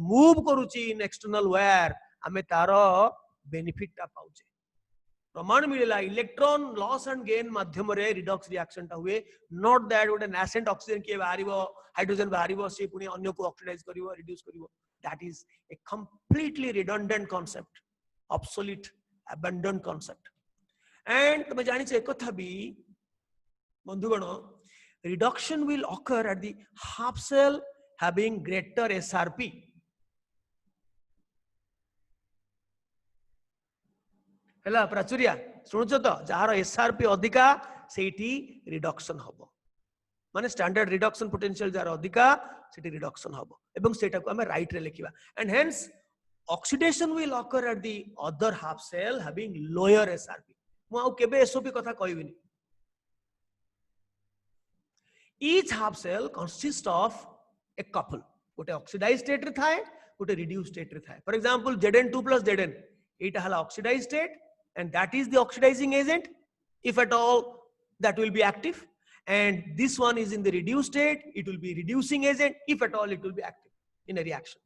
मूव करूची इन एक्सटर्नल वायर हमें तार बेनिफिट ता पाउचे प्रमाण मिलेला इलेक्ट्रॉन लॉस एंड गेन माध्यम रे रिडक्स रिएक्शन ता हुए नॉट दैट गोटे नासेंट ऑक्सीजन के बाहरिबो हाइड्रोजन बाहरिबो से पुनी अन्य को ऑक्सीडाइज करिवो रिड्यूस करिवो that is a completely redundant concept obsolete abandoned concept and तुम जानि छे एकथा भी बंधुगण reduction will occur at the half cell having greater SRP हला प्राचुर्या सुनुछ तो जहार SRP अधिका सेठी रिडक्शन हबो माने स्टैंडर्ड रिडक्शन पोटेंशियल जार अधिका सेठी रिडक्शन हबो एवं सेटा को हमें राइट रे लिखिबा and hence oxidation will occur at the other half cell having lower SRP मु आ केबे एसओपी कथा कहबिनी each half cell consist of a couple गोटे ऑक्सीडाइज स्टेट रे थाए गोटे रिड्यूस स्टेट रे थाए फॉर एग्जांपल Zn2 + Zn एटा हला oxidise state and that is the oxidising agent if at all that will be active and this one is in the reduced state it will be reducing agent if at all it will be active in a reaction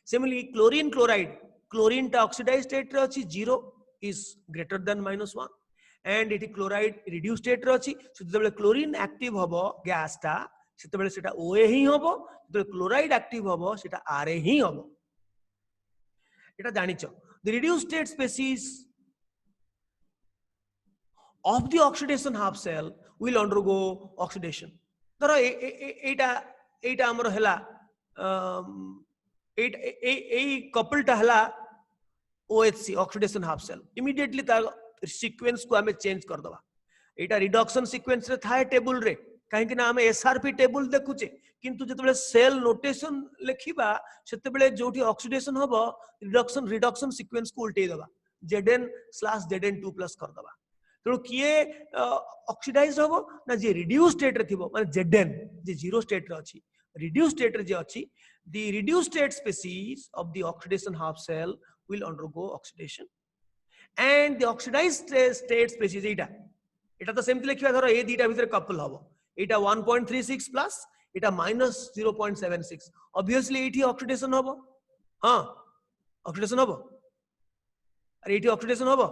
similarly chlorine ta oxidized state re achi 0 is greater than -1 and it chloride reduced state re achi so jebele chlorine active hobo gas ta setebele seta OA hi hobo jebele chloride active hobo seta RA hi hobo eta janicho the reduced state species of the oxidation half cell will undergo oxidation धरो एटा हमर हला a couple टा हला OHC oxidation half cell immediately ता sequence को हमें change कर दबा एटा रिडक्शन सीक्वेंस रे थाए टेबल रे काहे कि ना हमें SRP टेबल देखुचे किंतु जतबेले सेल नोटेशन लिखिबा सेतबेले जोठी ऑक्सीडेशन होबो रिडक्शन सीक्वेंस को उल्टे दबा Zn/Zn2+ कर दबा तेणु किए ऑक्सीडाइज होबो ना जे रिड्यूस स्टेट रे थिबो माने Zn जे जीरो स्टेट रे अछि रिड्यूस स्टेट रे जे अछि the reduce state species of the oxidation half cell will undergo oxidation and the oxidised state species एटा तो सेमति लिखिबा धरो ए दीटा भीतर कपल होबो एटा 1.36 प्लस एटा -0.76 ऑब्वियसली एठी ऑक्सीडेशन होबो हां ऑक्सीडेशन होबो अरे एठी ऑक्सीडेशन होबो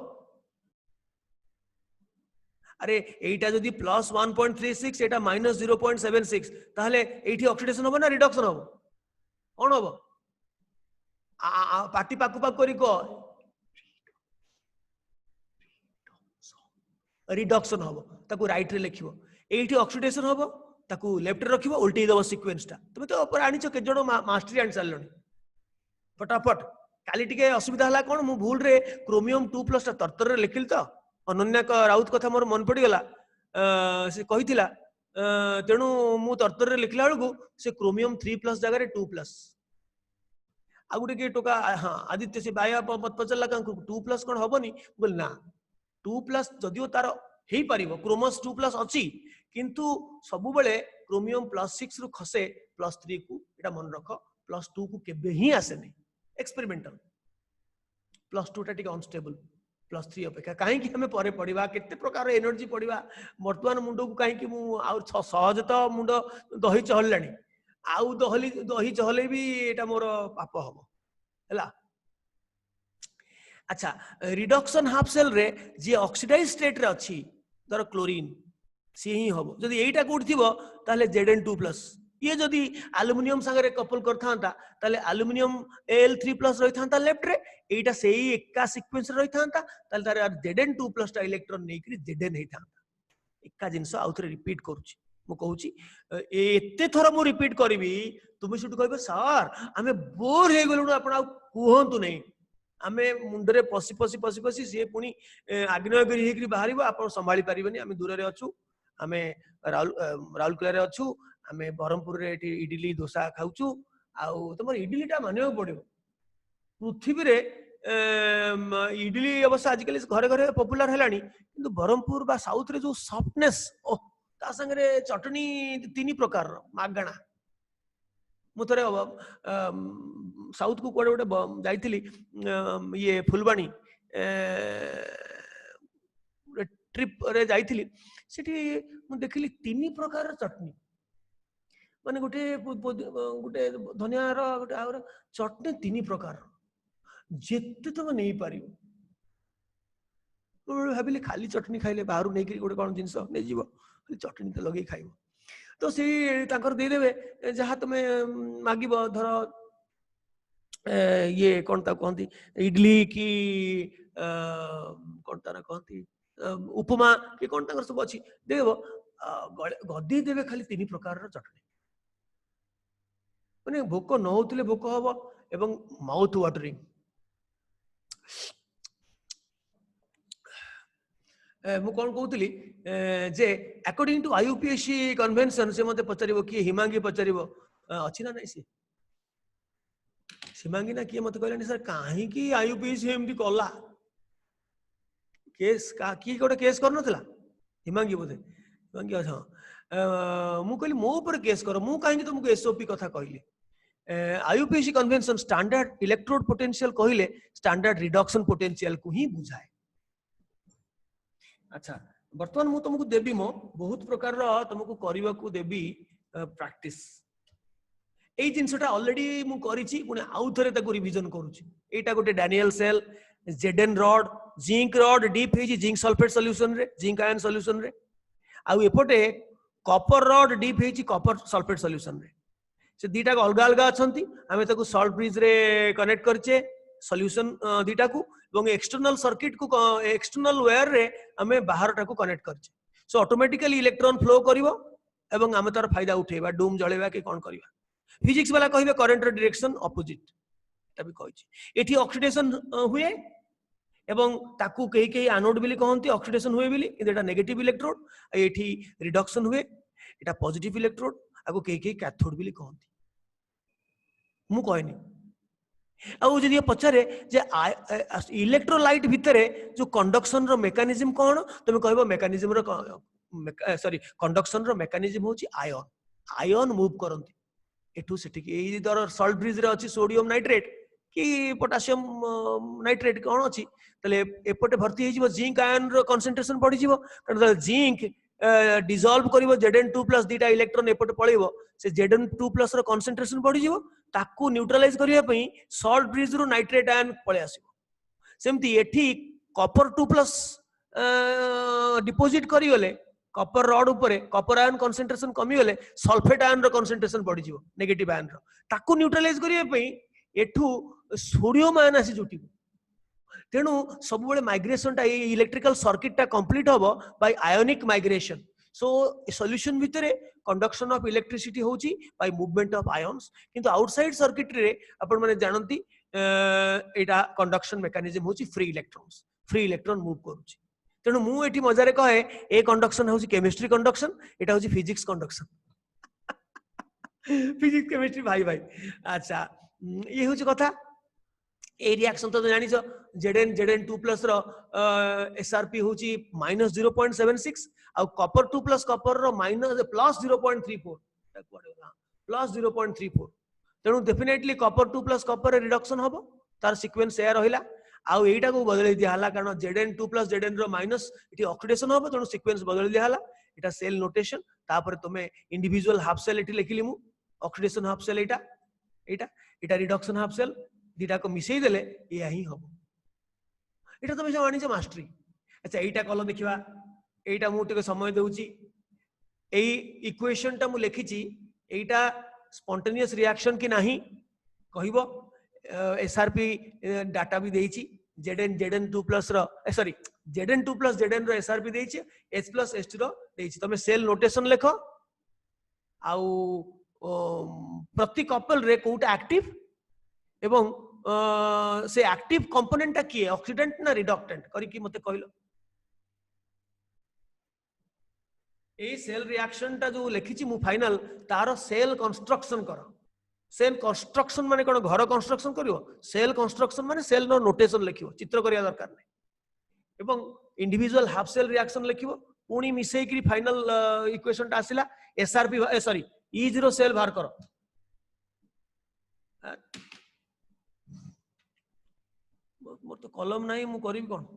अरे एटा जदि +1.36 एटा -0.76 ताहले एठी ऑक्सीडेशन होबो ना रिडक्शन होबो कोन होबो पार्टी पाकु पाक करी को रिडक्शन होबो ताकू राइट रे लिखिबो एठी ऑक्सीडेशन होबो ताकू लेफ्ट रे रखिबो उल्टी दबो सीक्वेंस टा तुम तो ऊपर आनिचो के जणो मास्टरी आन चललोनी फटाफट काली टिके असुविधा हला कोन मु भूल रे क्रोमियम 2+ टा तरतर रे लिखिल तो अनन्या राउत कथा मोर मन पड़ी गला से कहिथिला तेणु मु तरतर रे लिखला बेलू से क्रोमियम 3+ जगह 2+ आ गुटे के टोका हां आदित्य से बाया मत पचला का 2+ कोन होबनी बोल ना 2+ जदियो तार हेई परिबो क्रोमस 2+ अछि किंतु सबु बेले क्रोमियम +6 रु खसे +3 को एटा मन रख +2 को केबे ही आसे नै एक्सपेरिमेंटल +2 टा टिके अनस्टेबल +3 अपेक्षा कहीं कि हमें परे पढ़िबा केते प्रकार एनर्जी पढ़िबा वर्तमान मुंडो को कहीं कि मु आ सहज तो मुंडो दही चहललानी आउ दही चहले भी एटा मोर पाप हबो हला अच्छा रिडक्शन हाफ सेल रे जे ऑक्सीडाइज स्टेट रे अछि धर क्लोरीन सी ही हबो जदी एटा कोड थिबो ताले Zn2+ ये जदी एल्युमिनियम संगे कपल करथांता ताले एल्युमिनियम Al3+ रही थांता लेफ्ट रे एटा सेही एका सीक्वेंस रही थांता ताले तारे Zn2+ टा इलेक्ट्रॉन नेकरी Zn हे थांता एका जिंस आउथरे रिपीट करूची मु कहूची एते थोर मु रिपीट करबी तुम सुट कहबे सर हमें बोर हे गेलु आपण आ कुहंतु नै आमे मुंडरे पसी पसी पसी पसी से पुनी आग्नेयगिरी हेकरी बाहरिबो आपण संभाली परिबनी आमे दूर रे अछु आमे राउरकेला रे अछु आमे बरहमपुर रे इडली डोसा खाउछु आउ तमर इडली टा मानियो पड़िबो पृथ्वी रे इडली अवश्य आजिकल घरे घरे पॉपुलर हेलानी किंतु ब्रह्मपुर बा साउथ रे जो सॉफ्टनेस ओ ता संगे चटनी 3 प्रकार मागणा मु थरे साउथ को कोडे गोटे जाइथिली ये फुलबाणी ट्रिप रे जाइथिली सेठी मु देखिली 3 प्रकार चटनी माने गोटे गोटे धनिया रो गोटे आउर चटनी 3 प्रकार जेते तुम नहीं पारियो भाविली खाली चटनी खाइले बाहर नहीं गोटे कौन जिनस नहीं जीव खाली चटनी तो लगे खाइब तो सी देदेवे जहाँ तुम मागिब धर ये कौन ता कहती इडली की कौन तार कहती उपमा कि कौन ताकर सब अच्छी देव गदी देवे खाली 3 प्रकार चटनी माने भोक न होतले भोक हबो एवं माउथ वाटरिंग मु कौन कहूली जे अकॉर्डिंग टू आईयूपीएससी कन्वेंशन से मते पचारिबो कि हिमांगी पचारिबो अछि ना नहीं सी हिमांगी ना किए मते कहलानी सर काहे कि आईयूपीएससी एमडी कला केस का की गोटे केस कर नथला हिमांगी बोधे हिमांगी अच्छा मु कहली मो ऊपर केस कर मु काहे तुमको एसओपी कथा कहली आईयूपीएससी कन्वेंशन स्टैंडर्ड इलेक्ट्रोड पोटेंशियल कहले स्टैंडर्ड रिडक्शन पोटेंशियल को ही बुझाए अच्छा बर्तमान मु तुमको देबी मो बहुत प्रकार तुमको करबा को देबी प्रैक्टिस एई जिंसटा ऑलरेडी मु करिछि पुणे आउ थरे ताको रिवीजन करूछि एटा गोटे डैनियल सेल जेडन रॉड जिंक रॉड डीप हेजी जिंक सल्फेट सॉल्यूशन रे जिंक आयन सॉल्यूशन रे आउ एपटे कॉपर रॉड डीप हेजी कॉपर सल्फेट सॉल्यूशन रे से दीटा अलग अलग अछंती आमे ताको सॉल्ट ब्रिज रे कनेक्ट करछे सॉल्यूशन दीटा को এবং एक्सटर्नल सर्किट को एक्सटर्नल वायर रे हमें बाहर टाको कनेक्ट करछे सो ऑटोमेटिकली इलेक्ट्रॉन फ्लो करिवो एवं हम तार फायदा उठेबा डूम जळेबा कि कोन करबा फिजिक्स वाला कहिबे करंट रो डायरेक्शन ऑपोजिट तभी कहिछि एठी ऑक्सीडेशन हुए एवं ताकू कई कई एनोड बिली कहंती ऑक्सीडेशन हुए बिली एटा नेगेटिव इलेक्ट्रोड एठी रिडक्शन हुए एटा पॉजिटिव इलेक्ट्रोड आको कई कई कैथोड बिली कहंती मु कहनी आउ जदि पचारे जे इलेक्ट्रोलाइट भितरे जो कंडक्शन रो मेकानिज्म कोन तुम कहबो मेकानिज्म रो सॉरी कंडक्शन रो मेकानिज्म होची आयन आयन मूव करंती एठू सेठी एई दर सॉल्ट ब्रिज रे अछि सोडियम नाइट्रेट कि पोटेशियम नाइट्रेट कोन अछि तले एपटे भर्ती हे जिवो जिंक आयन रो कंसंट्रेशन बढ़ी जिवो कारण जिंक डिसॉल्व करिवो Zn2+ दीटा इलेक्ट्रॉन एपटे पळेबो से Zn2+ रो कंसंट्रेशन बढ़ी जिवो ताकू न्यूट्रलाइज करिया पई सॉल्ट ब्रिज रो नाइट्रेट आयन पळे आसीबो सेमती एठी कॉपर 2+ डिपोजिट करी गले कॉपर रॉड ऊपर कॉपर आयन कंसंट्रेशन कमी गले सल्फेट आयन रो कंसंट्रेशन बढ़ी जिवो नेगेटिव आयन रो ताकू न्यूट्रलाइज करिया पई एठू सोडियम आयन आसी जुटिबो तेणु सब बेले माइग्रेशन टा इलेक्ट्रिकल सर्किट टा कंप्लीट होबो by ionic migration so solution भितरे कंडक्शन ऑफ इलेक्ट्रिसिटी होची बाय मूवमेंट ऑफ आयन्स किंतु आउटसाइड सर्किट रे आपण माने जानंती एटा कंडक्शन मेकानिज्म होची फ्री इलेक्ट्रॉन मूव करूची तेणु मु एठी मजारे कहे ए कंडक्शन होची केमिस्ट्री कंडक्शन एटा होची फिजिक्स कंडक्शन फिजिक्स केमिस्ट्री भाई भाई अच्छा ये होची कथा ए रिएक्शन तो जानिछ Zn2+ रो SRP होची -0.76 आ कॉपर 2+ कॉपर रो +0.34 +0.34 तेणु डेफिनेटली कॉपर 2+ कॉपर रिडक्शन हबो तार सीक्वेंस एया रहिला आ एटा को बदलै दिया हला कारण Zn2+ Zn rho minus इटी oxidation हबो तेणु सीक्वेंस बदलै दिया हला एटा सेल नोटेशन तापर तुमे इंडिविजुअल हाफ सेल एटी लिखिली मु ऑक्सीडेशन हाफ सेल एटा एटा एटा रिडक्शन हाफ सेल दीटा को मिसई देले या ही हबो एटा तुम जो आनी मास्टरी अच्छा एटा कल देखिबा एटा मु टिके समय देउची एई इक्वेशन टा मु लिखिची एटा स्पॉन्टेनियस रिएक्शन की नाही कहिबो एसआरपी डाटा भी देइची Zn2+ रो सॉरी Zn2+ Zn रो एसआरपी देइची H+H2 रो देइची तमे सेल नोटेशन लेखो आउ प्रति कपल रे कोटा एक्टिव एवं से एक्टिव कंपोनेंट टा किए ऑक्सीडेंट ना रिडक्टेंट करी कि मते कहलो ए सेल रिएक्शन टा जो लिखिची मु फाइनल तारो सेल कंस्ट्रक्शन करो सेल कंस्ट्रक्शन माने कोन घर कंस्ट्रक्शन करिवो सेल कंस्ट्रक्शन माने सेल नो नोटेशन लिखिवो चित्र करिया दरकार नै एवं इंडिविजुअल हाफ सेल रिएक्शन लिखिवो पुणी मिसई कि फाइनल इक्वेशन टा आसिला एसआरपी सॉरी E0 सेल बाहर करो मोर तो कलम नाही मु करिवि कोन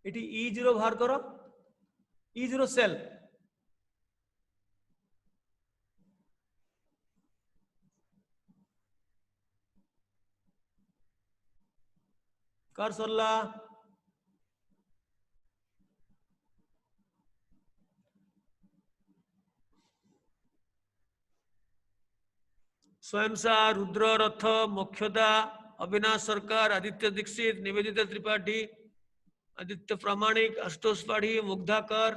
एटी E0 बाहर करो E0 सेल कर सरला स्वयंसा रुद्र रथ मोक्षदा अविनाश सरकार आदित्य दीक्षित निवेदिता त्रिपाठी आदित्य प्रामाणिक आशुतोष पाढ़ी मुग्धाकर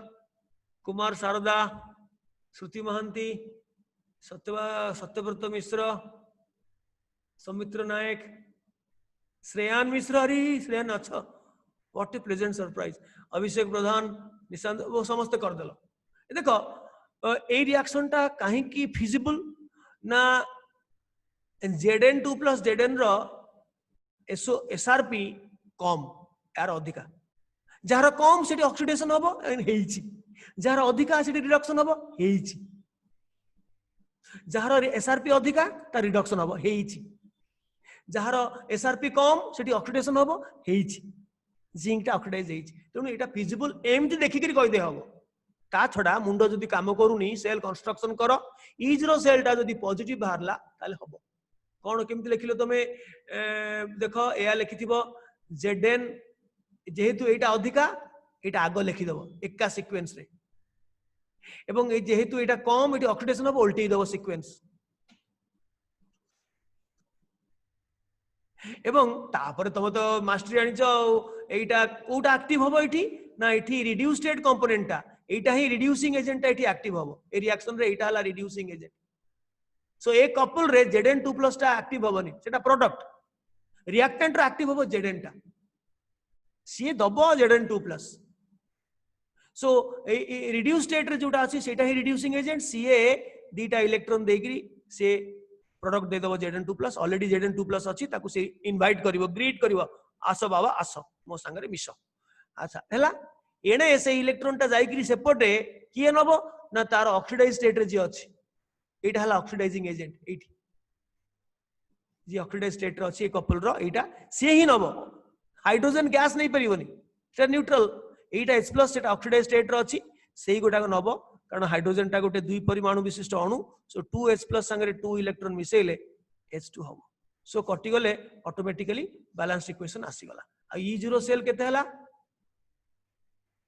कुमार शारदा श्रुति महांती सत्यव्रत मिश्र सौमित्र नायक श्रेयान मिश्र हरी श्रेयान अच्छा व्हाट ए प्लेजेंट सरप्राइज अभिषेक प्रधान निशांत वो समस्त करदेल देखो ए रिएक्शन टा कहीं की फिजिबल ना Zn2 प्लस Zn रो SRP कम यार अधिका जार कम से ऑक्सीडेशन हम जार अधिका से रिडक्शन हम जार SRP अधिका ता रिडक्शन हम जार SRP कम से ऑक्सीडेशन हम जिंक टा ऑक्सीडाइज तेणु यहाँ फिजिबल एमती देखिक कहीदे हम ता छड़ा मुंड जदि काम करूनी सेल कंस्ट्रक्शन कर E0 सेल टा जदि पॉजिटिव बाहरला ताले हम कौन केमती लिखिलो तुम देख या लिखिथिबो Zn जेहेतु एटा अधिका एटा आग लिखिदेव एका सिक्वेन्स रे एवं जेहेतु एटा कम एटी ऑक्सीडेशन हम उल्टी देव सिक्वेन्स एवं तापर तुम तो मास्टरी आनिच एटा कोटा एक्टिव हम एठी ना एठी रिड्यूस स्टेट कंपोनेंट टा एटा ही रिड्यूसिंग एजेंट एठी एक्टिव हम ए रिएक्शन रे एटा हला reducing agent so a couple रे Zn2 प्लस टा एक्टिव होबनी सेटा प्रोडक्ट रिएक्टेंट रो एक्टिव होबो Zn टा सी दबो Zn2 प्लस सो ए रिड्यूस स्टेट रे जोटा अछि सेटा ही रिड्यूसिंग एजेंट सीए दीटा इलेक्ट्रॉन देगिरी से प्रोडक्ट दे दबो Zn2 plus already Zn2 plus अछि ताकू से इनवाइट करिवो ग्रीट करिवो आसो बाबा आसो मो संगे मिसो अच्छा हैला एने से इलेक्ट्रॉन टा जाईकरी सेपटे किए नबो ना तार ऑक्सीडाइज स्टेट रे जे अछि एटा हला ऑक्सीडाइजिंग एजेंट एठी जी ऑक्सीडाइज स्टेट रे अछि कपल रो एटा से ही नबो हाइड्रोजन गैस नहीं परिबोनी सेटा न्यूट्रल एटा H+ सेटा ऑक्सीडाइज स्टेट रे अछि सेही गोटा को नबो कारण हाइड्रोजन टा गोटे दुई परमाणु विशिष्ट अणु सो 2H+ संगे 2 इलेक्ट्रॉन मिसेले H2 हबो सो कटि गले ऑटोमेटिकली बैलेंस इक्वेशन आसी गला आ E0 सेल केते हला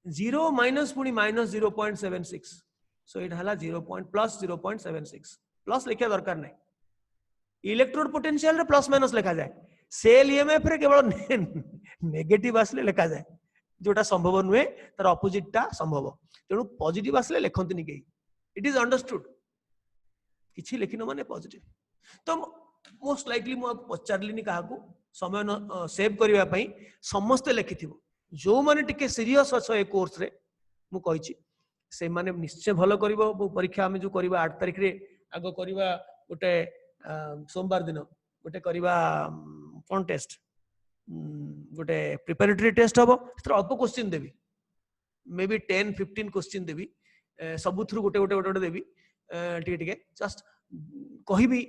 0 माइनस पुनी माइनस 0.76 सो इट हला 0. प्लस 0.76 प्लस लिखा दरकार नहीं इलेक्ट्रोड पोटेंशियल रे प्लस माइनस लिखा जाए सेल ईएमएफ रे केवल नेगेटिव आसले लिखा जाए जोटा संभव नुहे तार ऑपोजिट टा संभव तेणु पॉजिटिव आसले लिखंतनी के इट इज अंडरस्टूड किछि लिखिन माने पॉजिटिव तो मोस्ट लाइकली मु पचारलिनी काहाकू समय सेव करबा पई समस्त लिखिथिबो जो माने टिके सीरियस अछ ए कोर्स रे मु कहिछि से माने निश्चय भलो करिवो परीक्षा हम जो करबा 8 तारिख रे आगो करबा गोटे सोमवार दिन गोटे करबा कोन टेस्ट गोटे प्रिपरेटरी टेस्ट हबो तर अल्प question Devi may be 10-15 question देबी सब थ्रू गोटे गोटे गोटे देबी टिके टिके जस्ट कहिबी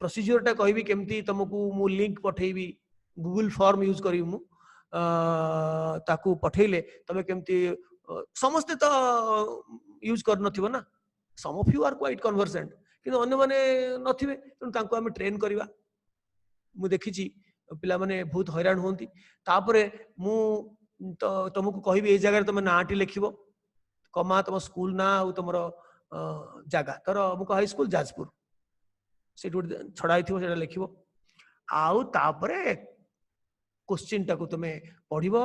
प्रोसीजर टा कहिबी केमती तुमको मु लिंक पठेबी गूगल फॉर्म यूज करी मु ताकू पठेले तमे केमती समस्ते तो यूज कर नथिबो ना some of you are quite conversant किंतु अन्य माने नथिबे तेणु तांको हम ट्रेन करबा मु देखिछि पिला माने बहुत हैरान होंती तापरे मु तो तुमको कहबी ए जगह तुम नाटी लिखिबो कमा तुम स्कूल ना आ तुमरो जगह तर मुको हाई स्कूल जाजपुर से छड़ाई थी सेटा लिखिबो आउ तापरे क्वेश्चन टाको तुमे पढ़िबो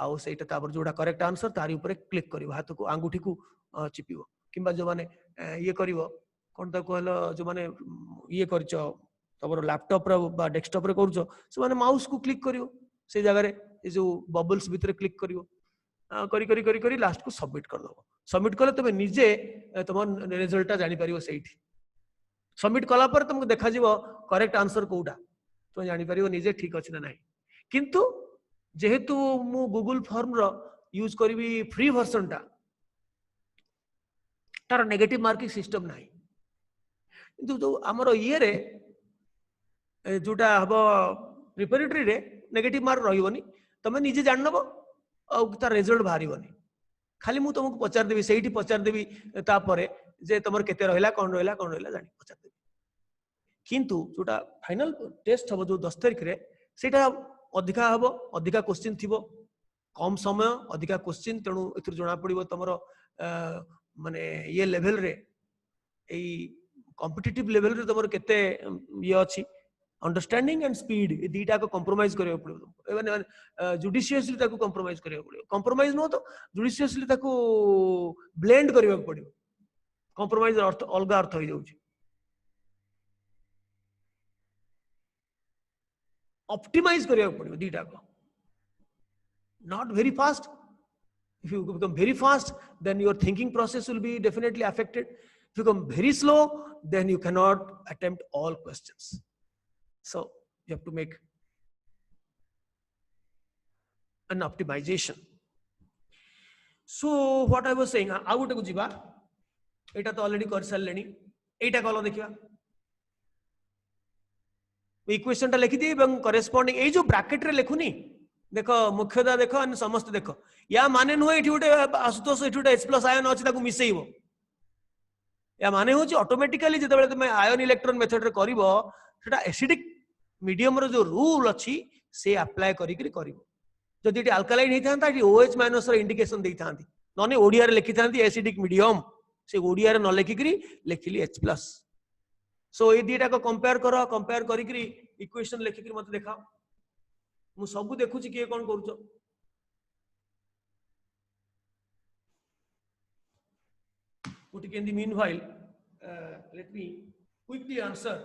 आउ सेटा तापर जोडा करेक्ट आंसर तारी ऊपर क्लिक करिवो हाथ को आंगुठी को चिपिवो किंबा जो माने ये करिवो कोन त कहलो जो माने ये करचो तबर लैपटॉप रे बा डेस्कटॉप रे करचो से माने माउस को क्लिक करिवो से जगह रे ए जो बबल्स भीतर क्लिक करिवो करी करी करी करी लास्ट को सबमिट कर दो सबमिट कले तुम निजे तुम रिजल्ट जानी पारिबो सेठी सबमिट कला पर तुमको देखा जीवो करेक्ट आंसर कोउटा तुम जानी पारिबो निजे ठीक अछि ना नाही किंतु जेहेतु मु गूगल फॉर्म रो यूज करबी फ्री वर्जन टा तार नेगेटिव मार्किंग सिस्टम नाही किंतु जो हमरो ये रे जोटा हबो प्रिपरेटरी रे नेगेटिव मार्क रहिबोनी तमे निजे जान नबो आ तार रिजल्ट बाहरिबोनी खाली मु तुमको पचार देबी सेठी पचार देबी तापरे जे तमर केते रहिला कोन जानि पचार देबी किंतु जोटा फाइनल टेस्ट हबो जो 10 तारिख रे सेटा अधिका हबो अधिका क्वेश्चन थिबो कम समय अधिका क्वेश्चन तेणु एथुर जणा पड़िबो तमर माने ये लेवल रे एई कॉम्पिटिटिव लेवल रे तमर केते ये अछि अंडरस्टैंडिंग एंड स्पीड ए दीटा को कंप्रोमाइज करियो पड़िबो माने जुडिशियसली ताको कंप्रोमाइज करियो पड़िबो कंप्रोमाइज नो तो जुडिशियसली ताको ब्लेंड करियो पड़िबो कंप्रोमाइज अर्थ अलगा अर्थ हो जाउची ऑप्टिमाइज करियो पड़िबो दीटा को not very fast if you become very fast then your thinking process will be definitely affected if you become very slow then you cannot attempt all questions so you have to make an optimization so what I was saying I would go jiba eta to already कर सारलेनी एटा कलो देखिबा equation टा लिखि दी एवं corresponding ए जो bracket रे लिखुनी देखो मुख्यता देखो समस्त देखो या माने नुहे एठी गोटे आसुतोष एठी गोटे H+ आयन अछि ताकू मिसेइबो या माने होची ऑटोमेटिकली जते बेले तुमे आयन इलेक्ट्रॉन मेथड रे करिवो सेटा एसिडिक मीडियम रो जो रूल अछि से अप्लाई करी करिवो जदि एठी अल्कालाइन हेई थांता एठी OH- रो इंडिकेशन देई थांती नने ओडिया रे लिखि थांती एसिडिक मीडियम से ओडिया रे न लिखि करी लिखिली H+ सो ए दीटा को कंपेयर करी इक्वेशन लिखि करी मते देखाओ मु सब देखुची किए कोन करूचो put in the meanwhile let me quickly answer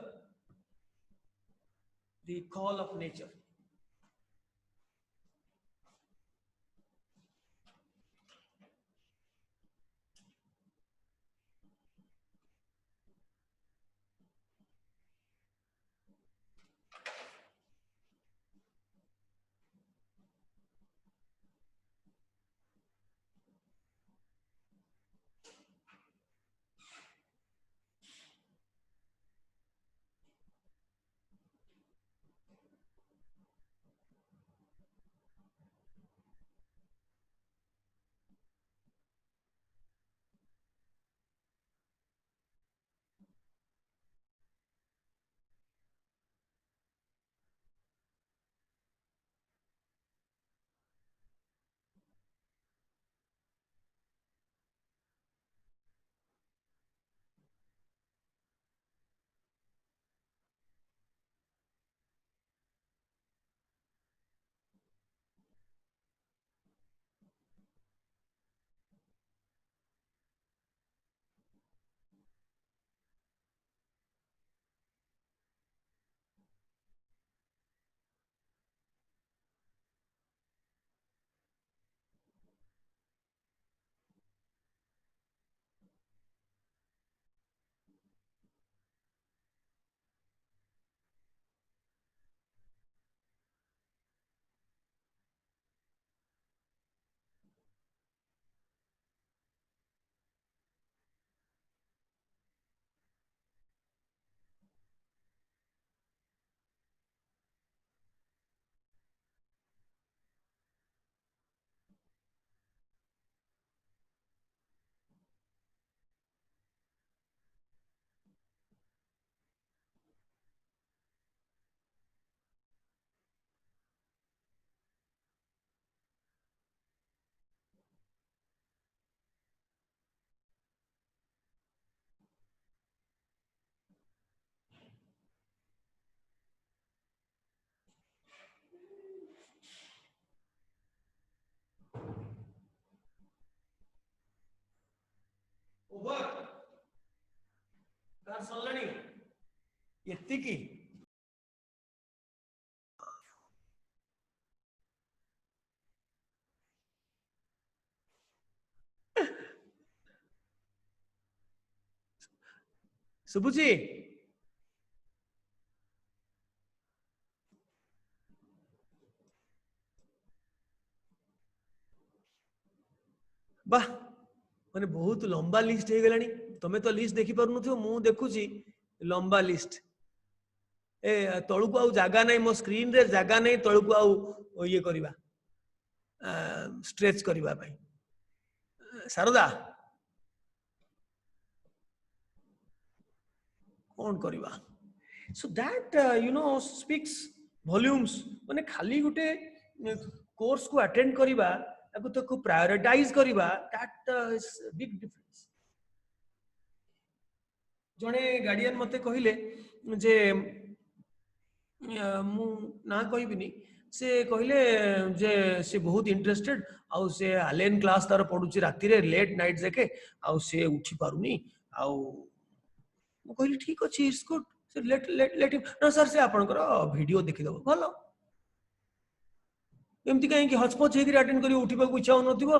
the call of nature ओवर कार सल्लणी एत्तिकी सुबुची वाह माने बहुत लंबा लिस्ट हो गलानी तमे तो लिस्ट देखि पारु नथियो मु देखुची लंबा लिस्ट ए तळुको आउ जागा नै मो स्क्रीन रे जागा नै तळुको आउ ये करबा स्ट्रेच करबा पई शारदा कौन करवा so that you know speaks volumes माने खाली गुटे कोर्स को अटेंड करबा ताको तो प्रायोरिटाइज करबा दैट इज बिग डिफरेंस जने गार्डियन मते कहिले जे मु ना कहबिनी से कहले जे से बहुत इंटरेस्टेड आउ से आलेन क्लास तार पढुची राती रे लेट नाइट जाके आउ से उठी पारुनी आउ मु कहली ठीक अछि इट्स गुड से लेट ना सर से आपनकर वीडियो देखि दबो भलो एमती कहीं कि हचपच हेकि अटेंड करी उठिबा को इच्छा नथिबो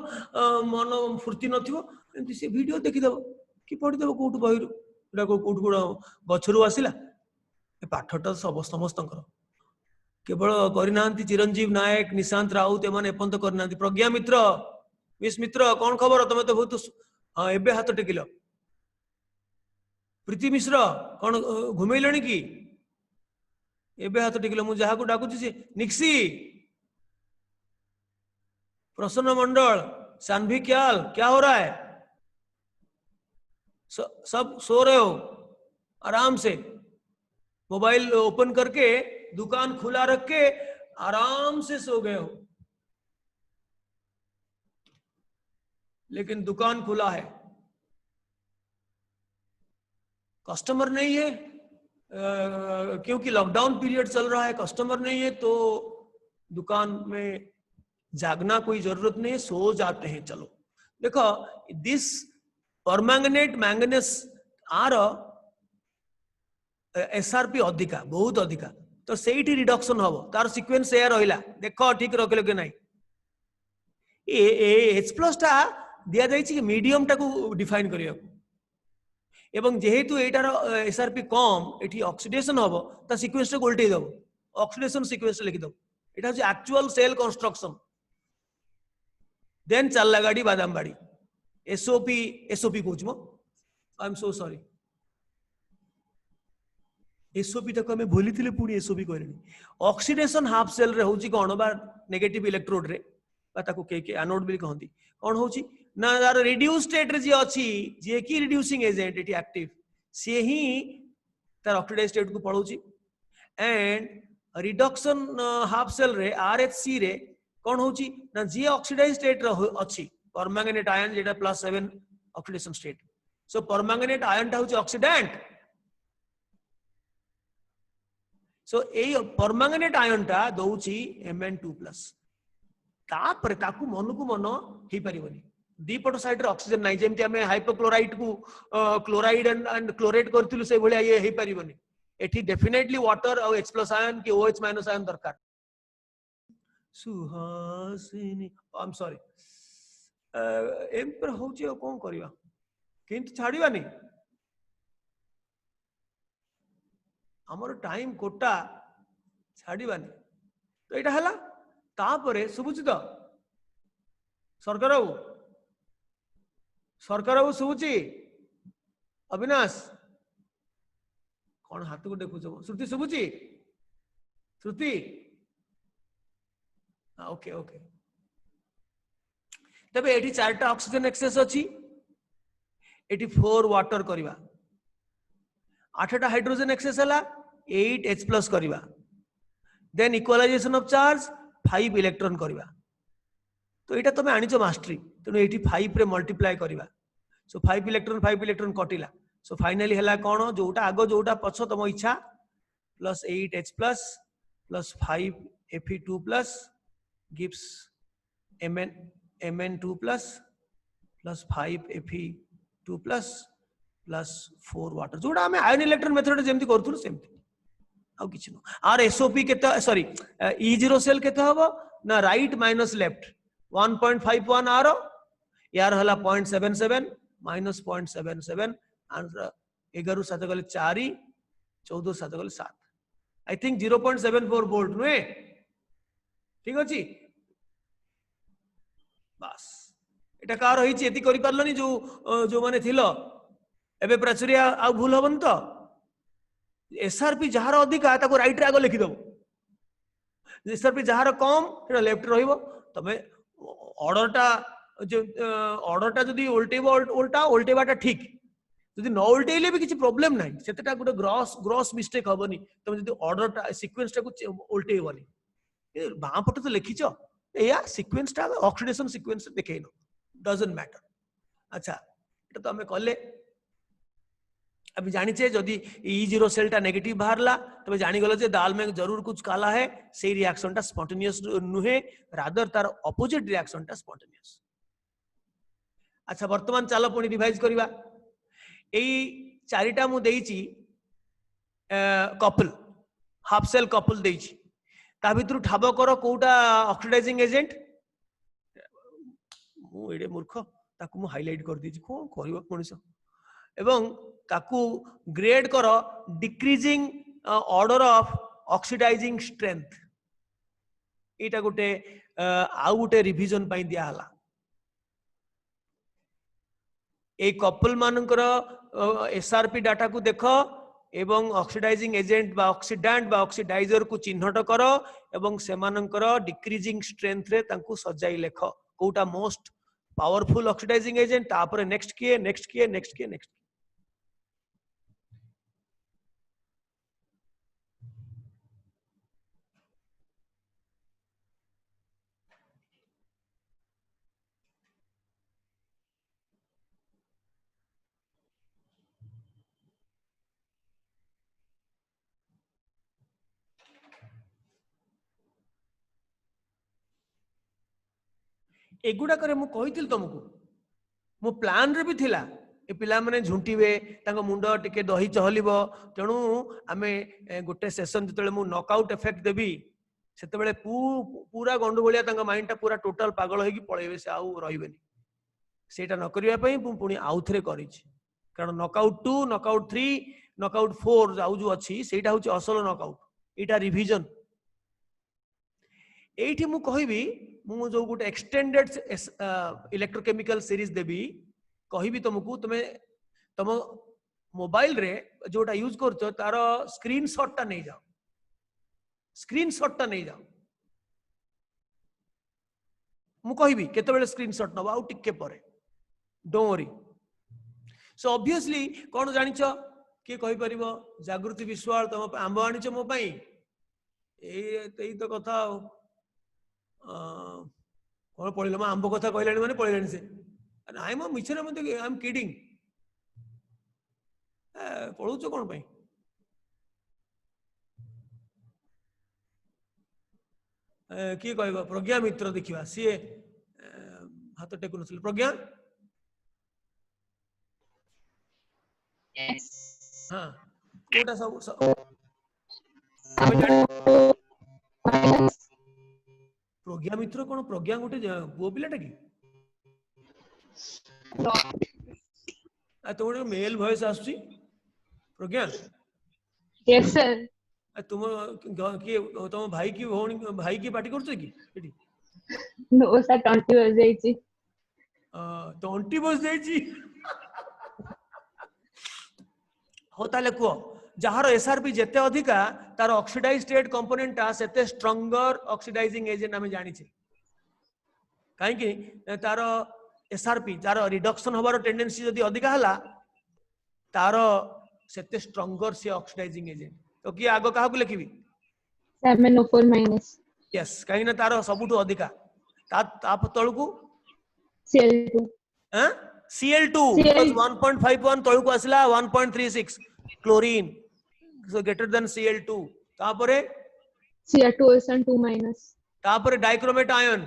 मन फुर्ती नथिबो एमती से वीडियो देखि दबो कि पढि दबो कोठु बहिरु एटा कोठु कोड गछरु आसिला ए पाठटा सब समस्तंकर केवल करिनांती चिरंजीव नायक निशांत राउत एमाने एपंत करिनांती प्रज्ञा मित्र मिस मित्र कोन खबर तमे तो बहुत एबे हाथ टेकिलो प्रीति मिश्र कौन घुमेलणी की एबे हाथ टेकिलो मु जहा को डाकुची से निक्सी प्रसन्न मंडल सान्वी क्याल क्या हो रहा है सब सो रहे हो आराम से मोबाइल ओपन करके दुकान खुला रख के आराम से सो गए हो लेकिन दुकान खुला है कस्टमर नहीं है क्योंकि लॉकडाउन पीरियड चल रहा है कस्टमर नहीं है तो दुकान में जागना कोई जरूरत नहीं है सो जाते हैं चलो देखो दिस परमैंगनेट मैंगनीज आर एसआरपी अधिका बहुत अधिका तो सेठी रिडक्शन हम तार सीक्वेंस एयर रहिला देखो ठीक रखले कि नहीं एच प्लस टा दिया जाइछि कि मीडियम टा को डिफाइन करिया एवं जेहेतु एटार एसआरपी कम एठी ऑक्सीडेशन हम ता सीक्वेंस को उल्टे दबो ऑक्सीडेशन सीक्वेंस लिखि दबो एटा होछि एक्चुअल सेल कंस्ट्रक्शन देन चलला गाड़ी बादाम बाड़ी एसओपी कहूँ मो आई एम सो सॉरी एसओपी तक हमें भूली थिले पुणी एसओपी कहले ऑक्सीडेशन हाफ सेल रे होछि कोन बा नेगेटिव इलेक्ट्रोड रे बा ताको के एनोड भी कहंती कोन होछि ना यार रिड्यूस स्टेट रे जे अछि जे की रिड्यूसिंग एजेंट एटी एक्टिव से ही तार ऑक्सीडाइज स्टेट को पळौछि एंड रिडक्शन हाफ सेल रे आरएचसी रे कोन होछि ना जे ऑक्सीडाइज स्टेट रे अछि परमैंगनेट आयन जेटा +7 oxidation state so permanganate ion टा होछि ऑक्सीडेंट सो ए परमैंगनेट आयन टा दउछि Mn2+ तापर ताकू मन को मन हे परिबनी दीपट साइड रे ऑक्सीजन नाही जेमति हमें हाइपोक्लोराइट को क्लोराइड एंड क्लोरेट करथिलु से भलिया ये हे परिबनी एठी डेफिनेटली वाटर और H+ आयन की OH- आयन दरकार सुहासिनी आई एम सॉरी एम पर होची कोन करबा किंतु छाड़ीबानी हमर टाइम कोटा छाड़ीबानी तो एटा हला तापरे सुबुची तो सरकार बाबू सुबुची अविनाश कौन हाथ को देखु श्रुति सुबुची श्रुति ओके ओके तबे एठी 4टा ऑक्सीजन एक्सेस अछि एठी 4 वाटर करबा 8टा हाइड्रोजन एक्सेस हला 8 H+ करबा then equalisation of charge 5 electron करबा तो एटा तमे आनिचो मास्टरी तनो एठी 5 रे मल्टीप्लाई करबा सो 5 इलेक्ट्रॉन कटिला सो फाइनली हला कोन जोटा आगो जोटा पछ तम इच्छा +8 H+ +5 Fe2+ gives Mn2+ +5 Fe2+ +4 water जोटा हमें आयन इलेक्ट्रॉन मेथड जेमति करथुनु सेमति आ किछि न आर एसओपी केता सॉरी E0 सेल केता हबो ना राइट माइनस लेफ्ट 1.51 आर यार हला 0.77 -0.77 आंसर 11 7 गले 4 14 7 गले 7 आई थिंक 0.74 वोल्ट नुहे ठीक अछि बस एटा कार होई छि एति करि पारलनी जो माने थिलो एबे प्राचुर्या आ भूल हबन तो एसआरपी जहार अधिका ताको राइट रे आगो लिखि दबो एसआरपी जहार कम सेटा लेफ्ट रहिबो तबे ऑर्डरटा जदी उल्टेबो उल्टा उल्टेबाटा ठीक जदी न उल्टेले भी किछि प्रॉब्लम नाही सेतेटा गुटे ग्रॉस मिस्टेक हबनी तमे जदी ऑर्डरटा सीक्वेंस टा को उल्टेबनी ए बां पटे तो लिखिछो एया सीक्वेंस टा ऑक्सीडेशन सीक्वेंस देखेनो डजंट मैटर अच्छा एटा तो हमें कले अभी जानिछे जदि E0 सेल टा नेगेटिव बाहरला तबे जानि गलो जे दाल में जरूर कुछ काला है सेही रिएक्शन टा स्पॉन्टेनियस नुहे रादर तार ऑपोजिट रिएक्शन टा स्पॉन्टेनियस अच्छा वर्तमान चालो पुनी रिवाइज करिवा एई चारिटा मु देइची कपल हाफ सेल कपल देइची ता भितरु ठाबो करो कोउटा ऑक्सीडाइजिंग एजेंट मु एडे मूर्ख ताकू मु हाइलाइट कर दीची कोन करिवो मनुष्य एवं ताकू ग्रेड करो decreasing order of oxidising strength एटा गुटे आउ गुटे रिवीजन पाई दिया हला ए कपल मानकर एसआरपी डाटा को देखो एवं ऑक्सीडाइजिंग एजेंट बा ऑक्सीडेंट बा ऑक्सीडाइजर को चिन्हट करो एवं सेमानकर डिक्रीजिंग स्ट्रेंथ रे तांकू सजाई लेख कोटा मोस्ट पावरफुल ऑक्सीडाइजिंग एजेंट तापर नेक्स्ट किए नेक्स्ट किए नेक्स्ट किए नेक्स्ट एगुडा करे मु कहितिल तुमको मो प्लान रे भी थिला ए पिला माने झुंटीबे तांको मुंडो टिके दही चहलिबो तेणु आमे गोटे सेशन जतले मु नॉकआउट इफेक्ट देबी सेते बेले पूरा गंडगोलिया तांको माइंड टा पूरा टोटल पागल होई कि पळेबे से आउ रहिबेनी सेटा न करिया पई पुनी आउ थरे करिछि कारण नॉकआउट 2 नॉकआउट 3 नॉकआउट 4 जाउ जो अछि सेटा होछि असल नॉकआउट एटा रिवीजन एठी मु कहिबी मु जो गुटे एक्सटेंडेड इलेक्ट्रोकेमिकल सीरीज देबी कहिबी तुमको तुमे तुम मोबाइल रे जोटा यूज करछो तार स्क्रीनशॉट टा नहीं जाओ स्क्रीनशॉट टा नहीं जाओ मु कहिबी केते बेले स्क्रीनशॉट नबा आउ टिके परे डोंट वरी सो ऑब्वियसली कोन जानिछो के कहि परिबो जागृति विश्वाल तुम आंब आनिछो मो पई एई तो कथा कौन पढ़िल मैं आंब कथा कहलानी माने पढ़िलानी से नाई मो मिछरे मते आई एम किडिंग पढ़ुचो कौन पई किए कहबा प्रज्ञा मित्र देखिबा सी हाथ टेकु नथिल प्रज्ञा हां कोटा सब प्रज्ञा मित्र कौन प्रज्ञा गोटे पुओ पिलाटा कि तुम मेल वॉइस आसुची प्रज्ञा यस सर तुम किए तुम भाई की भौणी भाई की पार्टी करछ कि एठी नो सर 20 बज जाईची 20 बज जाईची हो ताले को जहार एसआरपी जेते अधिका तार ऑक्सीडाइज स्टेट कंपोनेंट ता सेते स्ट्रॉन्गर ऑक्सीडाइजिंग एजेंट हमें जानि छे काहे कि तार एसआरपी तार रिडक्शन होबार टेंडेंसी जदी अधिका हला तार सेते स्ट्रॉन्गर से ऑक्सीडाइजिंग एजेंट तो कि आगो काहा को लिखिबी 704 माइनस यस काहे ना तार सबुठु अधिका ता तळु को Cl2 हां Cl2 because 1.51 तळु को आसला 1.36 chlorine so greater than Cl2 तापरे Cr2SN2 माइनस तापरे डाइक्रोमेट आयन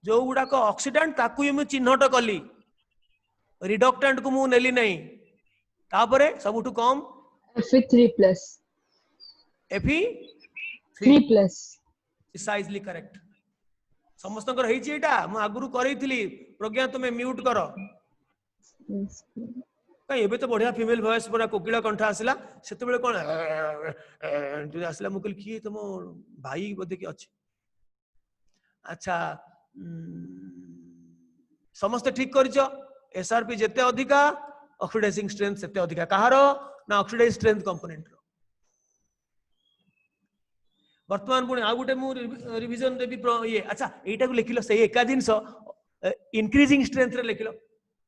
जो गुडा को ऑक्सीडेंट ताकू हम चिन्हट कली रिडक्टेंट को मु नेली नहीं तापरे सबुठु कम Fe3+ Fe3+ प्रिसाइजली करेक्ट समस्त कर हेची एटा मु आगुरु करैथिली प्रज्ञा तुमे म्यूट करो कहीं एबे तो बढ़िया फीमेल वॉइस पूरा कोकिला कंठ आसला सेते बेले कोन आसला मु कहली किए तुम भाई बोधे कि अछि अच्छा समस्त ठीक करिछ एसआरपी जेते अधिका ऑक्सीडाइजिंग स्ट्रेंथ सेते अधिका कहारो ना ऑक्सीडाइज स्ट्रेंथ कंपोनेंट रो वर्तमान पुणी आउ गोटे मु रिवीजन देबी ये अच्छा एटा को लिखिलो से एका जिंस इंक्रीजिंग स्ट्रेंथ रे लिखिलो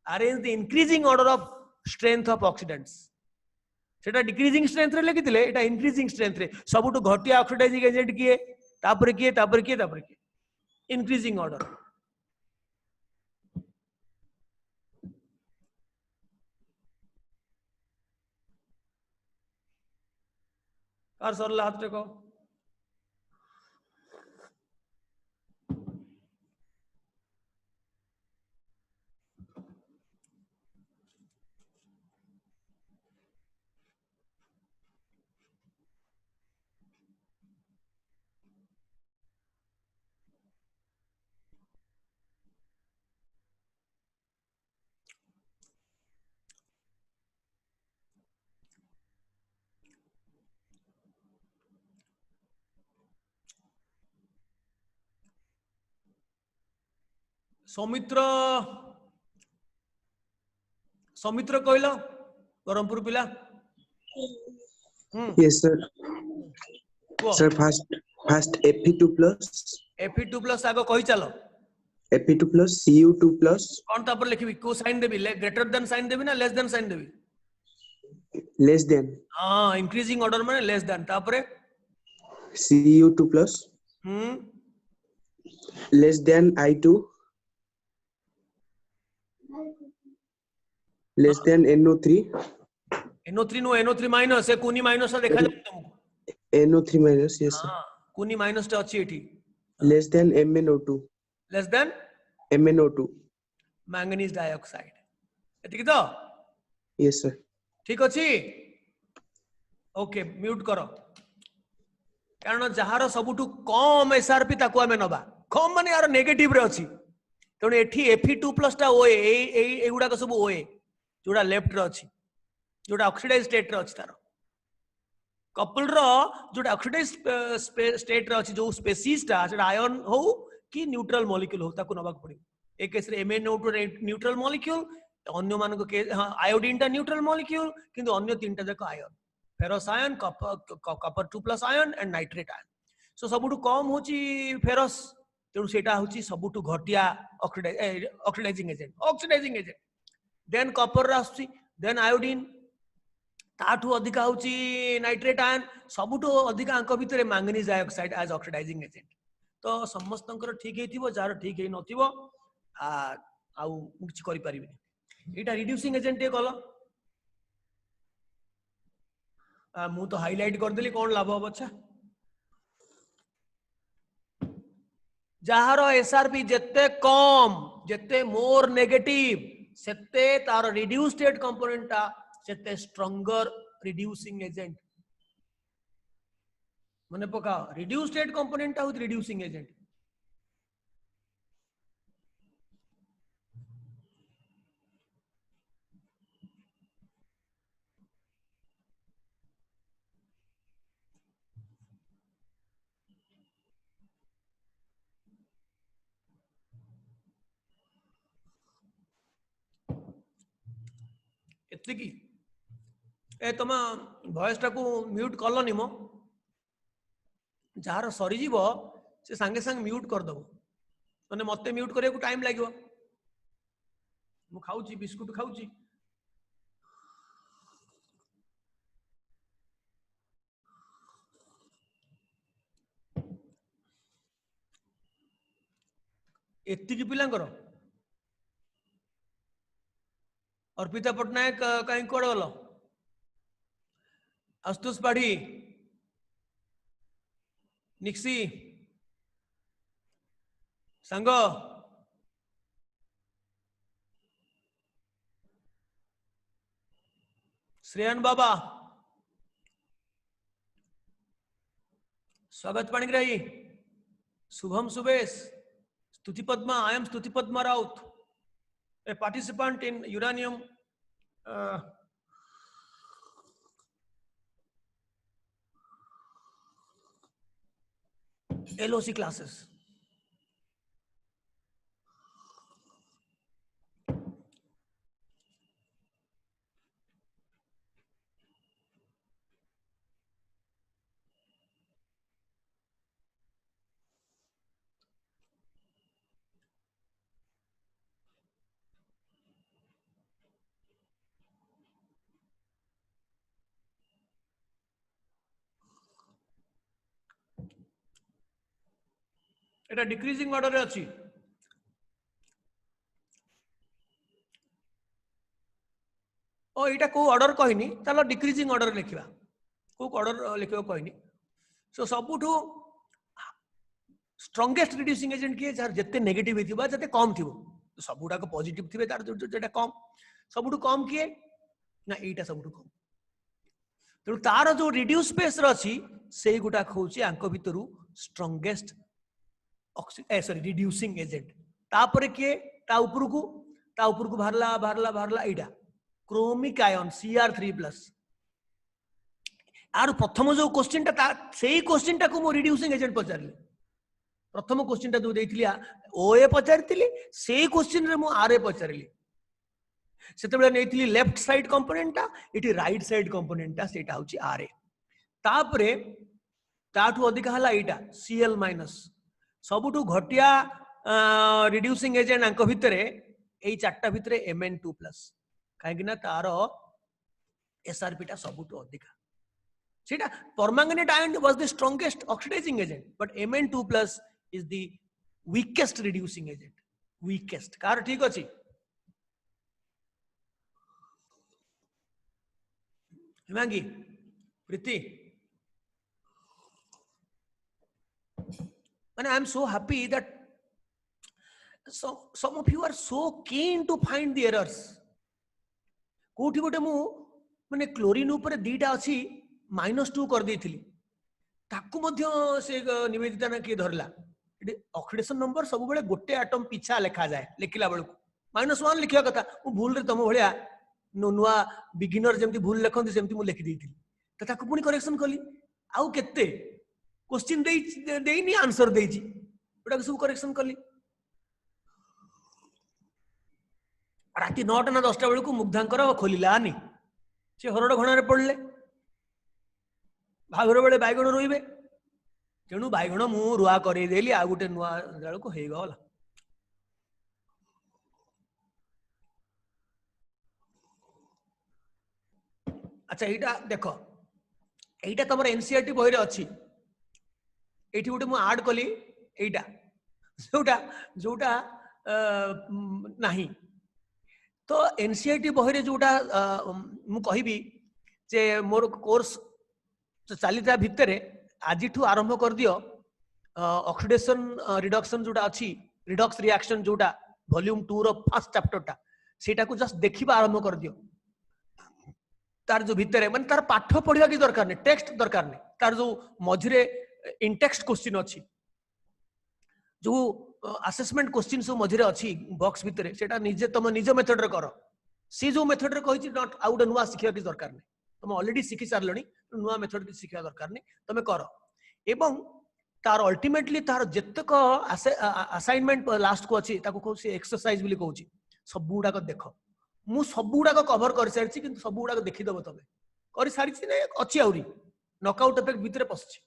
arrange the increasing order of strength of oxidants सेटा डिक्रीजिंग स्ट्रेंथ रे लिखिथिले एटा इंक्रीजिंग स्ट्रेंथ रे सबुटु घटिया ऑक्सीडाइजिंग एजेंट किए तापर किए तापर किए तापर किए इंक्रीजिंग ऑर्डर कार सरला हाथ टेको सौमित्र सौमित्र कहला ब्रह्मपुर पिला Yes, sir. Sir, first Fe2 plus. Fe2 plus आगो कहि चलो Fe2 plus Cu2 plus. कौन तापर लिखबी को साइन देबी ग्रेटर देन साइन देबी ना लेस देन साइन देबी Less than. हां इंक्रीजिंग ऑर्डर माने लेस देन तापरे Cu2 plus. Less than I2. Less than NO3. NO3 no NO3 minus ए कोनी माइनस देखा जाय तुमको NO3 minus, yes, sir. हां कोनी माइनस टा अछि एठी Less than MnO2. Less than MnO2. Manganese dioxide एतिक तो Yes, sir. ठीक अछि ओके म्यूट करो कारण जहार सबुठु कम एसआरपी ताको आमे नबा कम माने यार नेगेटिव रे अछि तणे एठी Fe2+ टा ओए एगुडा को सब ओए जोडा लेफ्ट रे अछि जोडा ऑक्सीडाइज स्टेट रे अछि तार कपल रो जोडा ऑक्सीडाइज स्टेट रे अछि जो स्पेसीज टा सेटा आयन हो कि न्यूट्रल मॉलिक्यूल हो ताको नबाक पड़ी एक केस रे MnO2 न्यूट्रल मॉलिक्यूल अन्य मान को आयोडीन टा न्यूट्रल मॉलिक्यूल किंतु अन्य तीनटा जक ion ferrous ion copper 2+ ion and nitrate ion so सबुठु कम होची फेरस तेणु सेटा होची सबुठु घटिया ऑक्सीडाइजिंग एजेंट देन कपर आसी देन आयोडीन ताठू अधिका होची नाइट्रेट आयन सबुठु अधिका अंक भितरे manganese dioxide as oxidising agent तो समस्तंकर ठीक हेतिबो जार ठीक हे नथिबो आउ किछ करि परिबे एटा रिड्यूसिंग एजेंट ए कलो मु तो हाइलाइट कर देली कोन लाभ हो अच्छा जहार एसआरपी जेते कम जेते मोर नेगेटिव सेते तार रिड्यूस स्टेट कंपोनेंट ता सेते स्ट्रॉन्गर रिड्यूसिंग एजेंट मने पका रिड्यूस स्टेट कंपोनेंट ता विथ रिड्यूसिंग एजेंट एतिकी ए तुम वॉइस टाकू म्यूट कलनी मो जार सरी जीवो से सांगे सांगे म्यूट कर दबो माने मते म्यूट करे को टाइम लागो मु खाउची बिस्कुट खाउची एतिकी पिलांकर अर्पिता पटनायक कहीं कोड गलो आस्तुष पाढ़ी निक्सी सांग श्रेयन बाबा स्वागत पाणिग्राही शुभम सुबेश स्तुति पद्मा आई एम स्तुति Padma Raut a participant in uranium LOC classes. এটা ডিক্রিজিং অর্ডারে আছে ও এটা কো অর্ডর কইনি তাহলে ডিক্রিজিং অর্ডর লিখিবা কো অর্ডর লিখিবা কইনি সো सबुठु स्ट्रॉन्गेस्ट रिड्यूसिंग एजेंट किए जार जते नेगेटिव हेतिबा जते कम थिबो सबुडा को पॉजिटिव थिबे तार जेटा कम सबुठु कम किए ना एटा सबुठु कम तेणु तार जो रिड्यूस स्पेस रछि सेई गुटा खोछि आंक भितरु स्ट्रॉन्गेस्ट सॉरी रिड्यूसिंग एजेंट तापरे किए ता ऊपर को भारला भारला भारला एटा क्रोमिक आयन Cr3+ आर प्रथम जो क्वेश्चन ता सेई क्वेश्चन टा को मो रिड्यूसिंग एजेंट पचारली प्रथम क्वेश्चन टा जो देइथिली ओए पचारतिली सेई क्वेश्चन रे मो आरए पचारली सेते बेले नेइथिली लेफ्ट साइड कंपोनेंट ता इटी राइट साइड कंपोनेंट ता सेटा होची आरए तापरे ताठू अधिक हला एटा Cl- सबुठू घटिया रिड्यूसिंग एजेंट आंक भितरे एई चारटा भितरे Mn2+ काहेकि ना तार एसआरपी टा सबुठू अधिक सेटा permanganate ion was the strongest oxidising agent but Mn2+ is the weakest reducing agent weakest कार ठीक अछि हिमांगी प्रीति and I am so happy that some of you are so keen to find the errors कोठी गोटे मु माने chlorine ऊपर दीटा अछि -2 कर देथिली ताकू मध्य से निवेदिता ना के धरला ऑक्सीडेशन नंबर सब बेले गोटे एटम पिछा लिखा जाए लिखिला बेलू -1 लिखिया कथा मु भूल रे तम भलिया नुआ बिगिनर जेमति भूल लिखंती सेमति मु लिखि देथिली त ताकू पुनी करेक्शन कली आउ केते क्वेश्चन देनी आंसर देछि ओटा सब करेक्शन कली राति 9टा ना 10टा बेलू मुग्धांकर खोलिलानी से हरड़ घणारे पड़ले भागर बेले बैगण रोइबे तेणु बैगण मु रुआ करे देली आ गुटे नुआ जाल को हे गला अच्छा एटा देखो एटा तमर एनसीईआरटी बही रे अछि एठी गुटे मु ऐड कली एटा जोटा जोटा नाही तो एनसीईआरटी बही रे जोटा मु कहिबी जे मोर कोर्स चलिता भितरे आजिठू आरंभ कर दियो ऑक्सीडेशन रिडक्शन जोटा अछि रिडक्स रिएक्शन जोटा वॉल्यूम 2 रो फर्स्ट चैप्टर टा सेटा को जस्ट देखिबा आरंभ कर दियो तार जो भितरे माने तार पाठ पढिबा की दरकार नै टेक्स्ट दरकार नै तार जो मझिरे इनटेक्स्ट क्वेश्चन अछि जो असेसमेंट क्वेश्चन सब मझिरे अछि बॉक्स भितरे सेटा निजे तम निज मेथड रे करो सी जो मेथड रे कहि नॉट आउट नुआ सिखिया की दरकार नै तुम ऑलरेडी शिखी सारलणी नुआ मेथड की शिखिया दरकार नै तमे करो एवं तार अल्टीमेटली तार जत्तक असाइनमेंट लास्ट को अछि ताको को से एक्सरसाइज बिली कहूची सब गुडा को देखो मु सब गुडा को कवर कर सारछि किंतु सब गुडा को देखि दबो तमे कर सारछि नै अछि आउरी नॉकआउट इफेक्ट भितरे पसछि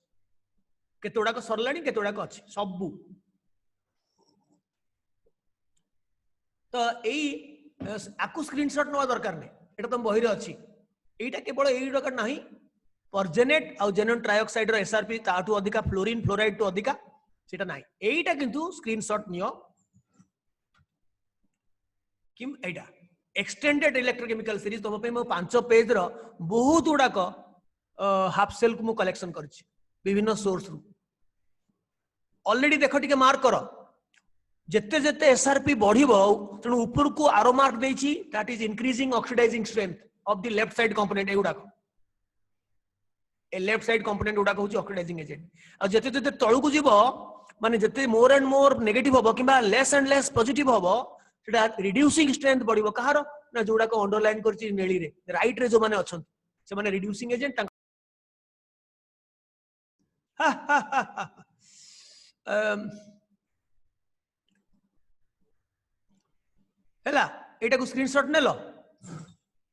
केतोडा को सरलाणी केतोडा को अछि सब तो एई आकु स्क्रीनशॉट नवा दरकार नै एटा तुम बहिरे अछि एटा केवल एई दरकार नाही परजेनेट आ जेनन ट्राइऑक्साइड रो एसआरपी ताटू अधिका फ्लोरीन फ्लोराइड तो अधिका सेटा नाही एईटा किंतु स्क्रीनशॉट नियो किम एटा एक्सटेंडेड इलेक्ट्रोकेमिकल सीरीज तो पे मो 5 पेज रो बहुत उडा को हाफ सेल को मो कलेक्शन करछि विभिन्न सोर्स रु ऑलरेडी देखो टिके मार्क करो जत्ते जत्ते एसआरपी बढ़िबो तणु ऊपर को आरो मार्क देछि that is increasing oxidising strength of the left side component एउडा को ए लेफ्ट साइड कंपोनेंट उडा को ऑक्सीडाइजिंग एजेंट आ जते जते तळु को जीवो माने जते मोर एंड मोर नेगेटिव होबो किबा लेस एंड लेस पॉजिटिव होबो सेटा रिड्यूसिंग स्ट्रेंथ बढ़िबो कहार ना जोडा को अंडरलाइन करछि नेली रे राइट रे जो माने अछन से माने रिड्यूसिंग एजेंट हैला एटा को स्क्रीनशॉट नेलो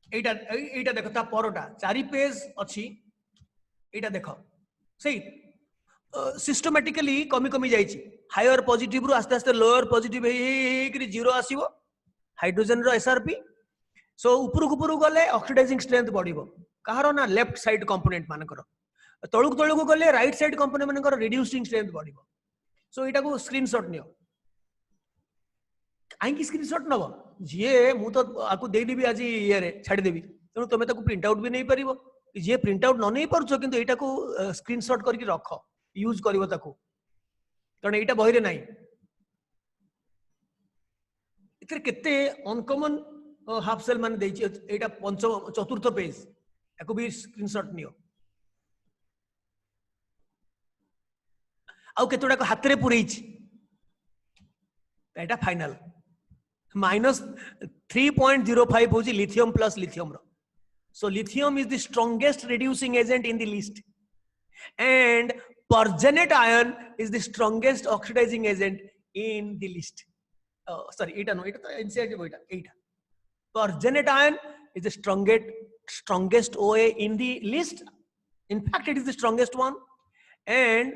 एटा देखो ता परटा 4 पेज अछि एटा देखो सही सिस्टमैटिकली कमी कमी जाइछि हायर पॉजिटिव रु आस्ते आस्ते लोअर पॉजिटिव हे जीरो आसीबो हाइड्रोजन रो एसआरपी सो ऊपर गले ऑक्सीडाइजिंग स्ट्रेंथ बढ़िबो कहारो ना लेफ्ट साइड कंपोनेंट मानकर तळुक गले राइट साइड कंपोनेंट मानकर रिड्यूसिंग स्ट्रेंथ बढ़िबो सो एटा को स्क्रीनशॉट नियो आई की स्क्रीनशॉट नबो जे मु तो आकु देई देबी आज ये रे छाडी देबी तनु तमे ताकू प्रिंट आउट भी नहीं परिबो जे प्रिंट आउट न नहीं परछो किंतु एटा को स्क्रीनशॉट करके रखो यूज करिवो ताकू कारण एटा बही रे नाही इतरे केते अनकॉमन हाफ सेल मान देछि एटा पंचम चतुर्थ पेज एको भी स्क्रीनशॉट नियो आउ केतोडा को हाथ रे पुरैछि एटा फाइनल -3.05 होछि लिथियम प्लस लिथियम रो so lithium is the strongest reducing agent in the list and pergenate ion is the strongest oxidizing agent in the list sorry eta no eta inside eta eta pergenate ion is the strongest OA in the list in fact it is the strongest one and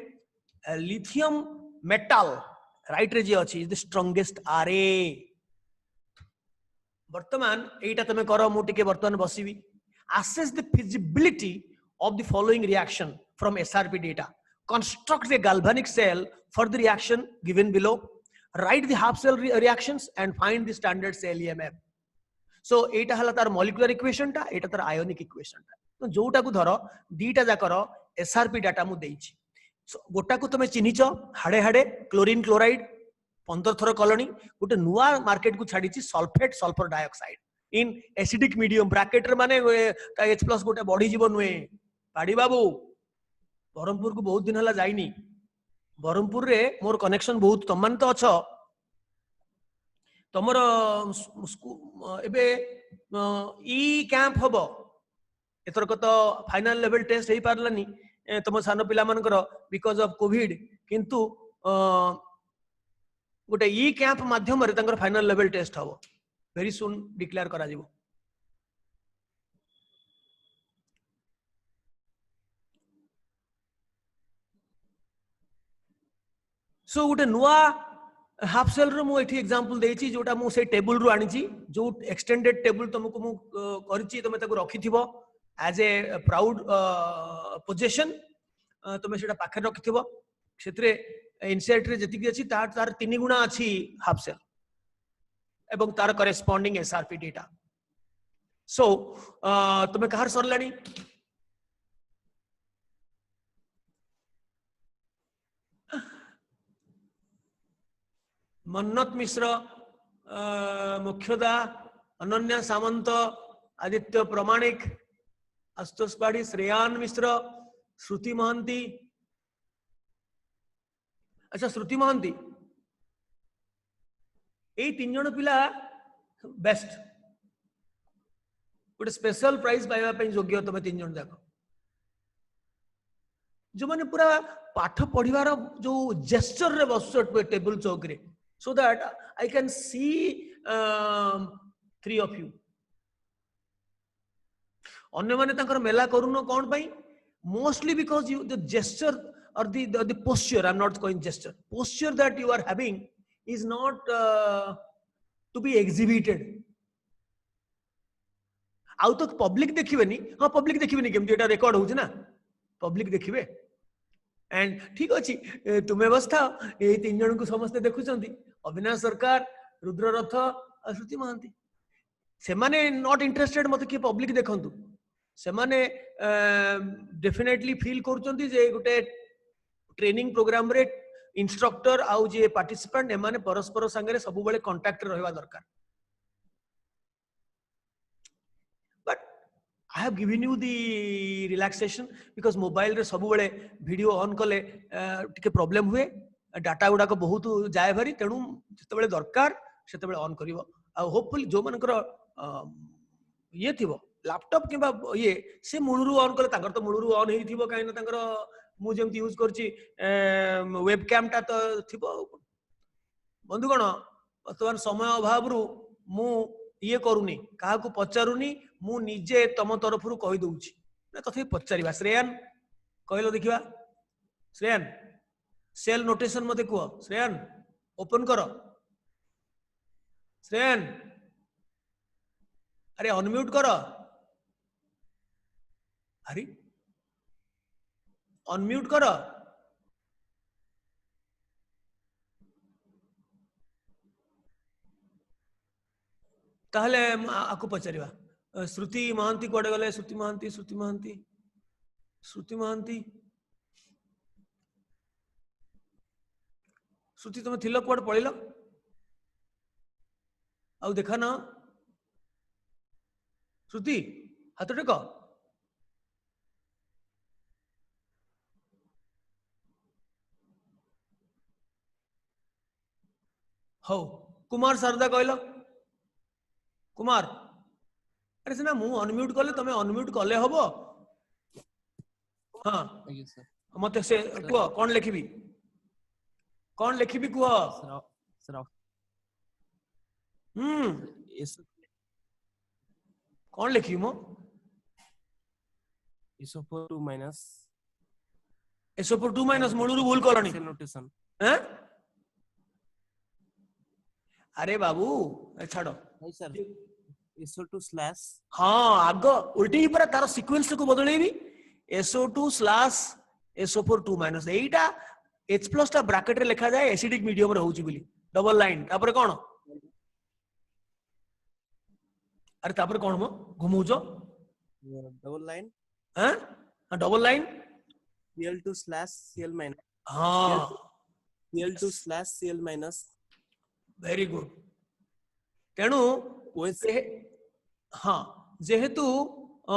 lithium metal right रे जे अछि is the strongest RA वर्तमान एटा तमे करो मु टिके वर्तमान बसिबी assess the feasibility of the following reaction from SRP data. Construct a galvanic cell for the reaction given below. Write the half cell reactions and find the standard cell EMF. So, एटा हला तार molecular equation टा, एटा तार ionic equation टा. तो जोटा को धरो दीटा जा करो SRP डाटा मु देइछि. So, गोटा को तमे चिन्हिचो हाडे हाडे क्लोरीन क्लोराइड 15 थरो कॉलोनी गोटे नुवा मार्केट को छाडीछि sulphate sulphur dioxide in acidic medium bracket रे माने H+ गोटे बढ़ी जीव नुए पाड़ी बाबू बरहमपुर को बहुत दिन हला जाइनी बरहमपुर रे मोर कनेक्शन बहुत तमान तो अछ तमर एबे ई कैंप हबो एतर को तो फाइनल लेवल टेस्ट हेई पारलानी तम सान पिला मानकर बिकॉज ऑफ कोविड किंतु गोटे ई कैंप माध्यम रे तंकर फाइनल लेवल टेस्ट हबो very soon declare करा जीवो सो गोटे नुआ हाफ सेल रो मु एठी एग्जांपल देछि जोटा मु से टेबल रो आनी छी जो एक्सटेंडेड टेबल तुमको मु करछि तमे ताको रखिथिबो एज ए प्राउड पोजीशन तमे सेटा पाखे रखिथिबो सेतरे इनसाइट रे जति अछि तार 3 गुना अछि हाफ सेल एवं तार करेस्पॉन्डिंग एसआरपी डेटा सो तुम्हें कहार सरलानी मन्नत मिश्र मुख्यदा अनन्या सामंत आदित्य प्रमाणिक आशुतोष पाढ़ी श्रेयान मिश्र श्रुति महांती अच्छा श्रुति महांती ए 3 जन पिला बेस्ट गोटे स्पेशल प्राइज पाइबा पई योग्य तमे 3 जन जाको जो माने पूरा पाठ पढिबार जो जेस्चर रे बसट टेबल चौक रे so that I can see 3 of you अन्य माने तंकर मेला करूनो कोन पई mostly because you the gesture और the posture I am not going gesture posture that you are having is not to be exhibited आउ तो पब्लिक देखिबेनी हां पब्लिक देखिबेनी केमती एटा रिकॉर्ड होउछ ना पब्लिक देखिबे एंड ठीक अछि तुमे अवस्था ए 3 जन को समस्त देखुचंती अविनाश सरकार रुद्ररथ श्रुति महांती से माने नॉट इंटरेस्टेड मते कि पब्लिक देखंतु से माने डेफिनेटली फील करचंती जे गुटे ट्रेनिंग प्रोग्राम रे इंस्ट्रक्टर आउ जे पार्टिसिपेंट एमाने परस्पर संगे सब बेले कांटेक्ट रहबा दरकार but I have given you the relaxation because mobile रे सब बेले वीडियो ऑन कले टिके प्रॉब्लम हुए डाटा गुडा को बहुत जाय भरी तेणु जते बेले दरकार सेतेबेले ऑन करिवो आ होपफुली जो मानकर ये थिवो लैपटॉप किबा ये से मूलरू ऑन कले तांकर तो मूलरू ऑन हेई थिवो काई ना तांकर मु जेमति यूज करछि वेबकैम ता तो थिवो बंधुगण वर्तमान समय अभाव मु ये करूनी काहा को पचारुनी मु निजे तम तरफ रु कहि दउछि तथे पचारिबा श्रेयन कहलो देखिबा श्रेयन सेल नोटेशन मते कुह श्रेयन ओपन करो श्रेयन अरे अनम्यूट करो अरे अनम्यूट करो ताहले आकु पचारिबा श्रुति महांती कोडे गले श्रुति महांती श्रुति महांती श्रुति महांती श्रुति तुम थिल कोड पळिल आउ देखा ना श्रुति हाथ टेक हौ कुमार शारदा कहल कुमार अरे सिना मु अनम्यूट कले तमे अनम्यूट कले हबो हां मते से कुह कोन लिखिबी कुह कौन लिखी मो SO4 2 minus SO4 2 minus मूलरू भूल करनी notation हैं अरे बाबू छाड़ो नहीं सर SO2 slash हाँ आग उल्टी ही पर तार सीक्वेंस को बदलेबी SO2 स्लैश SO4 2 minus एटा H प्लस ता ब्रैकेट रे लिखा जाए एसिडिक मीडियम रे होची बोली डबल लाइन तापर कोन अरे तापर कोन मो घुमौजो double line हैं double line Cl2 slash Cl minus हाँ Cl2 slash Cl minus very good तेणु हाँ जेहेतु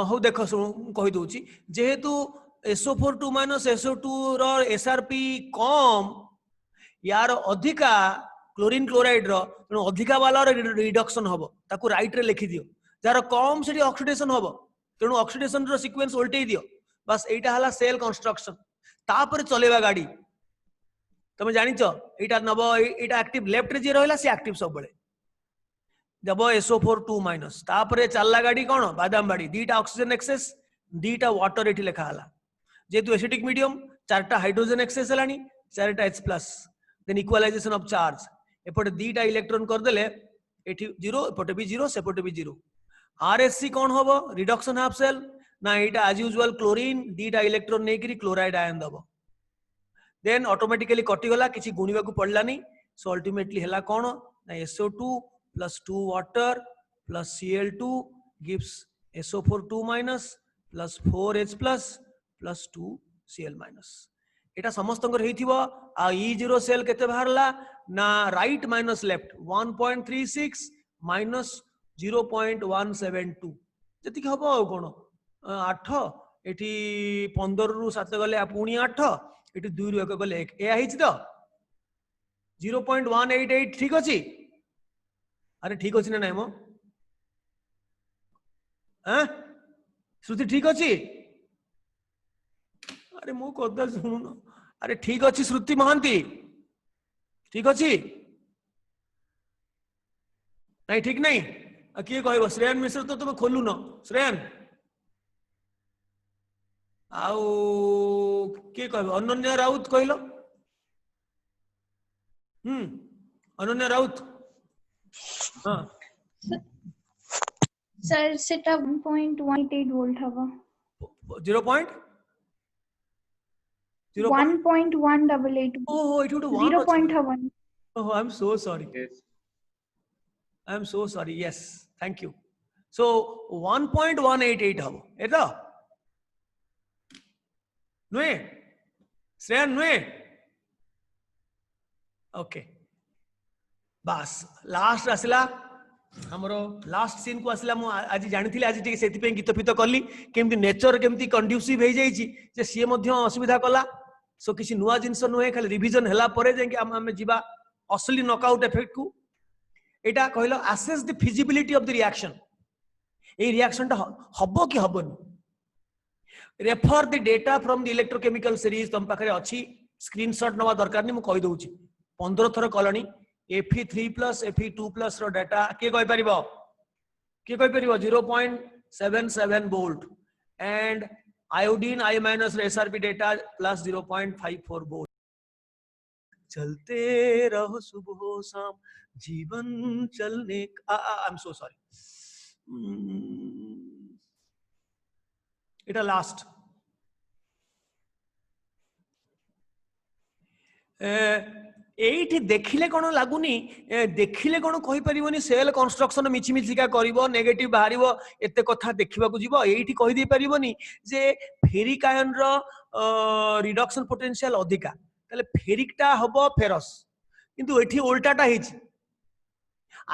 हौ देख कहि दउची जेहेतु SO4 2 minus SO2 रो SRP कम यार अधिका क्लोरीन क्लोराइड रो तेणु अधिका वाला रिडक्शन हबो ताकू राइट रे लिखि दियो जार कम सेठी ऑक्सीडेशन हबो तेणु ऑक्सीडेशन रो सीक्वेंस उल्टै दियो बस एटा हला सेल कंस्ट्रक्शन तापर चलेबा गाड़ी तमे जानिच एटा नबो एटा एक्टिव लेफ्ट रे जे रहला से एक्टिव सब बळे जब SO4 2 minus तापर चलला गाड़ी कोन बादाम बाड़ी दीटा ऑक्सीजन एक्सेस दीटा वाटर एठी लिखा हला जेतु एसिडिक मीडियम चारटा हाइड्रोजन एक्सेस हलानी चारटा H plus then equalisation of charge एपटे दीटा इलेक्ट्रॉन कर देले एठी 0 एपटे भी 0 सेपटे भी 0 RSC कोन होबो रिडक्शन हाफ सेल ना एटा एज यूजुअल क्लोरीन दीटा इलेक्ट्रॉन नेकरी क्लोराइड आयन दबो देन ऑटोमेटिकली कटि गला किछि गुणिबा को पड़लानी सो अल्टीमेटली हला कोन ना SO2 plus 2 water plus Cl2 gives SO4 2 minus plus 4H plus plus 2 Cl minus एटा समस्तंकर हेथिबो आ E0 सेल केते बाहरला ना राइट माइनस लेफ्ट 1.36 minus 0.172 जति कि हबो कोन 8 एठी 15 रु 7 गले पुणी 8 एठी 2 रु 1 गले 1 ए आहिछि तो 0.188 ठीक अछि अरे ठीक अच्छी ना नाइ मो श्रुति ठीक अच्छी अरे मो कदा सुन अरे ठीक अच्छी श्रुति महांती ठीक अच्छी नहीं ठीक नहीं किए कह श्रेयन मिश्र तो तुम खोलु न श्रेयन आउ किए कह अनन्या राउत कहलो अनन्या राउत हाँ सर सेटा 1.18 वोल्ट हवा 1.188 oh it would 0.1 oh I'm so sorry yes I'm so sorry yes thank you so 1.188 habo eta नुए श्रेयन नुए ओके बास लास्ट आसला हमरो लास्ट सीन को आसला मु आज जानिथिली आज टिके सेति पे गीत फित करली केमति नेचर केमति कंड्यूसिव हे जाई छी जे सी मध्य असुविधा कला सो किसी नुआ जिंस नुहे खाली रिवीजन हला परे जे कि हम जीवा असली नॉकआउट इफेक्ट को एटा कहलो assess the feasibility of the reaction ए रिएक्शन टा हबो कि हबोनी refer the data from the electrochemical series तुम पाखरे अछि स्क्रीनशॉट नवा दरकार नहीं मु कहि दउची 15 थर कलनी Fe3+ Fe2+ रो डाटा के कहि परिबो 0.77 वोल्ट एंड आयोडीन I- रो SRP डेटा प्लस 0.54 वोल्ट चलते रहो सुबह शाम जीवन चलने का आई एम सो सॉरी इटा लास्ट एठी देखिले कोन लागुनी देखिले कोन कहि परिबोनी सेल कंस्ट्रक्शन मिछि मिछिका करिवो नेगेटिव बाहरिवो एते कथा देखिबा को जीवो एठी कहि दे परिबोनी जे फेरिक आयन रो रिडक्शन पोटेंशियल अधिका तले फेरिकटा हबो फेरस किंतु एठी उल्टाटा हिची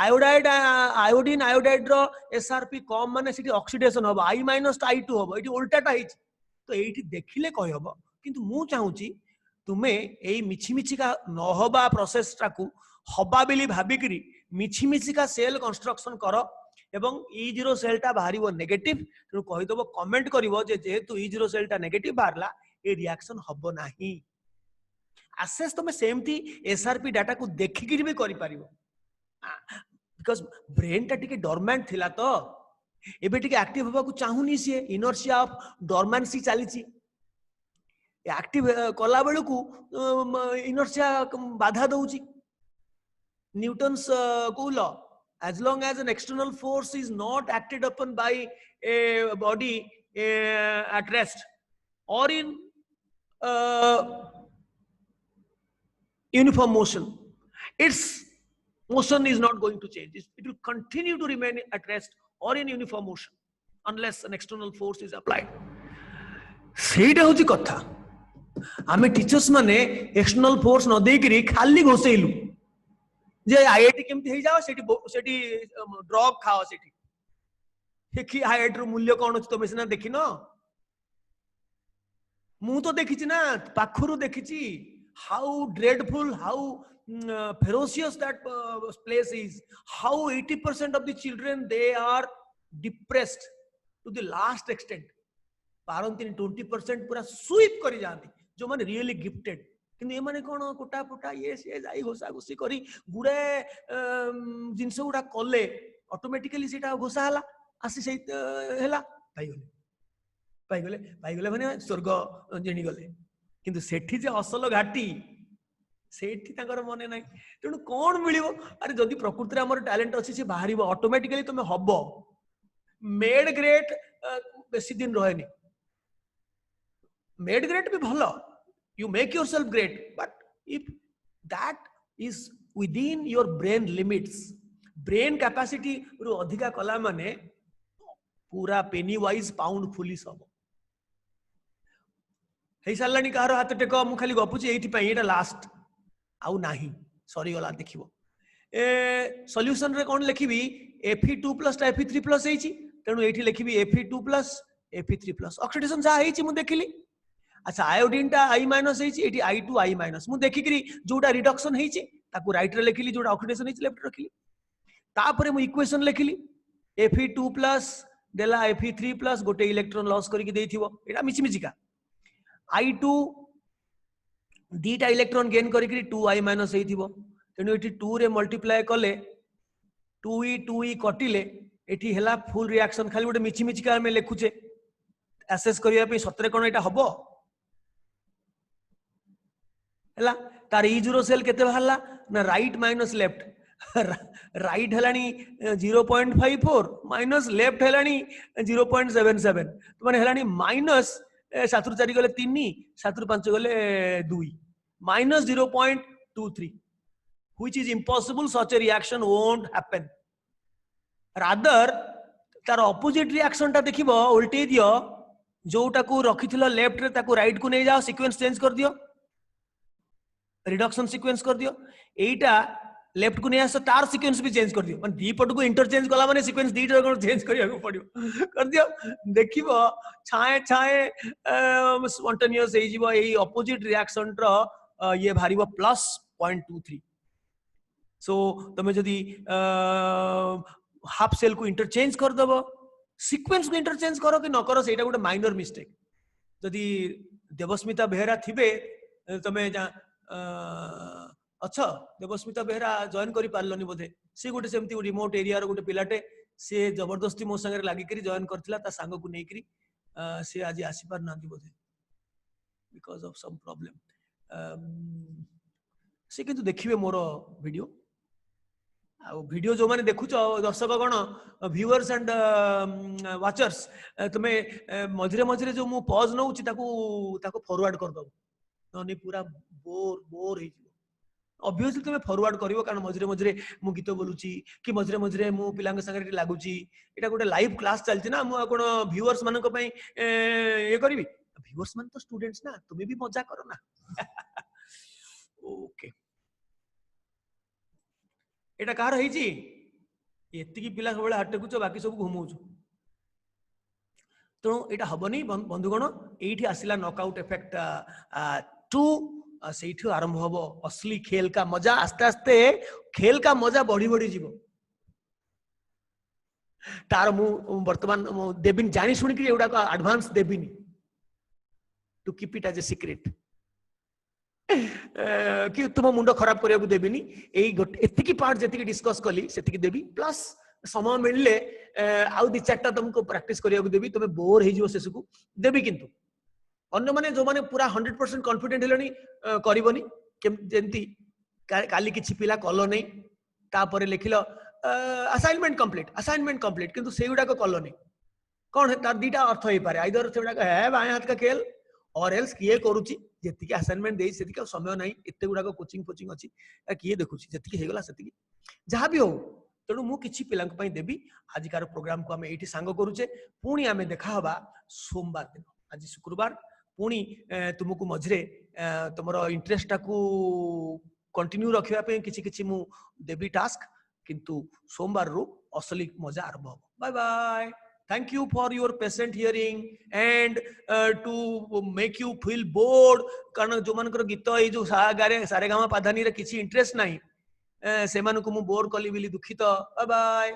आयोडाइड आयोडीन आयोडाइड रो एसआरपी कम माने सिटी ऑक्सीडेशन हबो I- to I2 हबो एठी उल्टाटा हिची तो एठी देखिले कहि हबो किंतु मु चाहूची तुमे एई मिछि मिछिका नहबा प्रोसेस टाकू हबा बेली भाबिकरी मिछि मिछिका सेल कंस्ट्रक्शन करो एवं E0 सेल टा बाहरिवो नेगेटिव तेनु कहि दबो कमेंट करिवो जे जेहेतु E0 सेल टा नेगेटिव बाहरला ए रिएक्शन हबो नाही असेस तुमे सेमती एसआरपी डाटा को देखिकरी भी करि परिवो बिकॉज ब्रेन टा टिके डोरमेंट थिला तो एबे टिके एक्टिव होबा को चाहुनी से इनर्शिया ऑफ डोरमेंसी चलीची एक्टिव कला बेलू को इनर्शिया बाधा दउची न्यूटन्स को law as long as an external force is not acted upon by a body at rest or in uniform motion, its motion is not going to change. It will continue to remain at rest or in uniform motion unless an external force is applied. सेटा होची कथा आमे teachers माने external force न देकरी खाली घोसेइलु जे IIT केमती हे जाओ सेठी drug खाओ सेठी देखि आईआईटी रो मूल्य कोन अछि तमे सिना देखिनो मु तो देखिछि ना पाखरु देखिछि how dreadful how ferocious that place is, how 80% of the children they are depressed to the last extent. पारंती 20% पूरा स्वीप करी जाती जो माने रियली गिफ्टेड किंतु ए माने कोन कोटा पोटा ये से जाई घोसा घोसी करी गुडे जिंस गुडा कले ऑटोमेटिकली सेटा घोसा हला आसी से हला पाई गले माने स्वर्ग जेनी गले किंतु सेठी जे असल घाटी सेठी तांकर मने नाही तेणु कोन मिलिवो अरे जदी प्रकृति रे हमर टैलेंट अछि से बाहरिवो ऑटोमेटिकली तुमे हबो मेड ग्रेट बेसी दिन रहेनी मेड ग्रेट भी भलो you make yourself great but if that is within your brain limits brain capacity रो अधिका कला माने पूरा penny wise pound foolish हबो हे सालानी कार हाथ टेको मु खाली गपुची एठी पई एटा लास्ट आउ नाही सॉरी गला देखिबो ए सॉल्यूशन रे कोन लिखिबी Fe2+ टा Fe3+ हेची तेनु एठी लिखिबी Fe2+ Fe3+ ऑक्सीडेशन जा हेची मु देखिली अच्छा आयोडीन टा I- हेची एठी I2 I- मु देखिकरी जोटा रिडक्शन हेची ताकू राइट रे लिखिली जोटा ऑक्सीडेशन हेची लेफ्ट रखिली तापरे मु इक्वेशन लिखिली Fe2+ देला Fe3+ गोटे इलेक्ट्रॉन लॉस करके देथिबो एटा मिछि मिछिका I2 दीटा इलेक्ट्रॉन गेन करिकरी 2I- हेथिबो तेनु एठी 2 रे मल्टीप्लाई कले 2e कटिले एठी हेला फुल रिएक्शन खाली गोटे मिछि मिछिका में लेखुचे एसेस करिया पे सतरे कोन एटा हबो हला तार E0 सेल केते बाहरला ना राइट माइनस लेफ्ट राइट हेलानी 0.54 माइनस लेफ्ट हेलानी 0.77 तो माने हेलानी माइनस 7 रु 4 गले 3 7 रु 5 गले 2 minus 0.23 which is impossible. Such a reaction won't happen. Rather तार ऑपोजिट रिएक्शन टा देखिबो उल्टे दियो जोटा को रखिथिलो लेफ्ट रे ताको राइट को नै जाओ सीक्वेंस चेंज कर दियो रिडक्शन सीक्वेंस कर दियो एटा लेफ्ट को नै आसो तार सीक्वेंस भी चेंज कर दियो माने दी पट को इंटरचेंज कला माने सीक्वेंस दी जगह चेंज करिया को पड़ियो कर दियो देखिबो छाए छाए स्पॉन्टेनियस हे जिवो एई ऑपोजिट रिएक्शन रो ये भारिबो +0.23 सो तमे जदी हाफ सेल को इंटरचेंज कर दबो सीक्वेंस को इंटरचेंज करो कि न करो सेटा गोटे माइनर मिस्टेक जदी देवस्मिता बेहेरा थिबे तमे अच्छा देवस्मिता बेहेरा जॉइन करि पारलोनी बोधे सी गोटे सेमती रिमोट एरिया रो गोटे पिलाटे से जबरदस्ती मो संगे लागी करी जॉइन करथिला ता सांग को नै करी से आज आसी पार नांदी बोधे बिकॉज ऑफ सम प्रॉब्लम से किंतु देखिबे मोर वीडियो आ वीडियो जो माने देखुछ दर्शक गण व्यूअर्स एंड वाचर्स तमे मझरे मझरे जो मु पॉज नउची ताको फॉरवर्ड कर दो ननी पूरा बोर हे ऑब्वियसली तुम फॉरवर्ड करिवो कारण मझरे मझरे मु गीत बोलुची कि मझरे मझरे मु पिलांग संगे लागुची एटा गोटे लाइव क्लास चलची ना मु कोन व्यूअर्स मानक पई ए करबी व्यूअर्स मान तो स्टूडेंट्स ना तुमे भी मजा करो ना ओके एटा कार हेची एतिकी पिला सबले हाथ टेकुचो बाकी सब घुमौचो तो एटा हबनी बंधुगण एठी आसिला नॉकआउट इफेक्ट 2 सेठी आरंभ हबो असली खेल का मजा आस्ते आस्ते खेल का मजा बढ़ी बढ़ी जीवो तार मु वर्तमान देबिन जानी सुनी कि एउडा को एडवांस देबिनी to keep it as a secret कि तुम मुंड खराब करिया देबिनी एतिकी पार्ट जेतिकी डिस्कस कली सेतिकी देबी प्लस समय मिलले आउ दि चारटा तुमको प्रैक्टिस करिया देबी तुम बोर हे जिवो सेसु देबी किंतु अन्य माने जो माने पूरा 100% कॉन्फिडेंट हेलनी करबनी जेंती काली किछि पिला कलो नै तापरे लिखिलो असाइनमेंट कंप्लीट किंतु सेउडा को कलो नै कोन तार दीटा अर्थ हे पारे आइदर सेउडा को है बाय हाथ का खेल और एल्स किए करूची जेतिकी असाइनमेंट देई सेतिका समय नाही एते गुडा को कोचिंग अछि किए देखुची जेतिकी हेगला सेतिकी जहां भी हो तेणु मु किछि पिलांक पई देबी आजिकार प्रोग्राम को हमें एठी सांग करूचे पुणी हमें देखा हबा सोमवार दिन आज शुक्रवार पुणी तुमको मझरे तुमर इंटरेस्ट को कंटिन्यू रखिया पे किछि किछि मु देबी टास्क किंतु सोमवार रो असली मजा आरंभ हो bye bye Thank you for your patient hearing and to make you feel bored कारण जो मानकर गीत ये जो सारे गामा पाधानी रे किछि इंटरेस्ट नाही से मानको मु बोर कली बिली दुखित बाय बाय।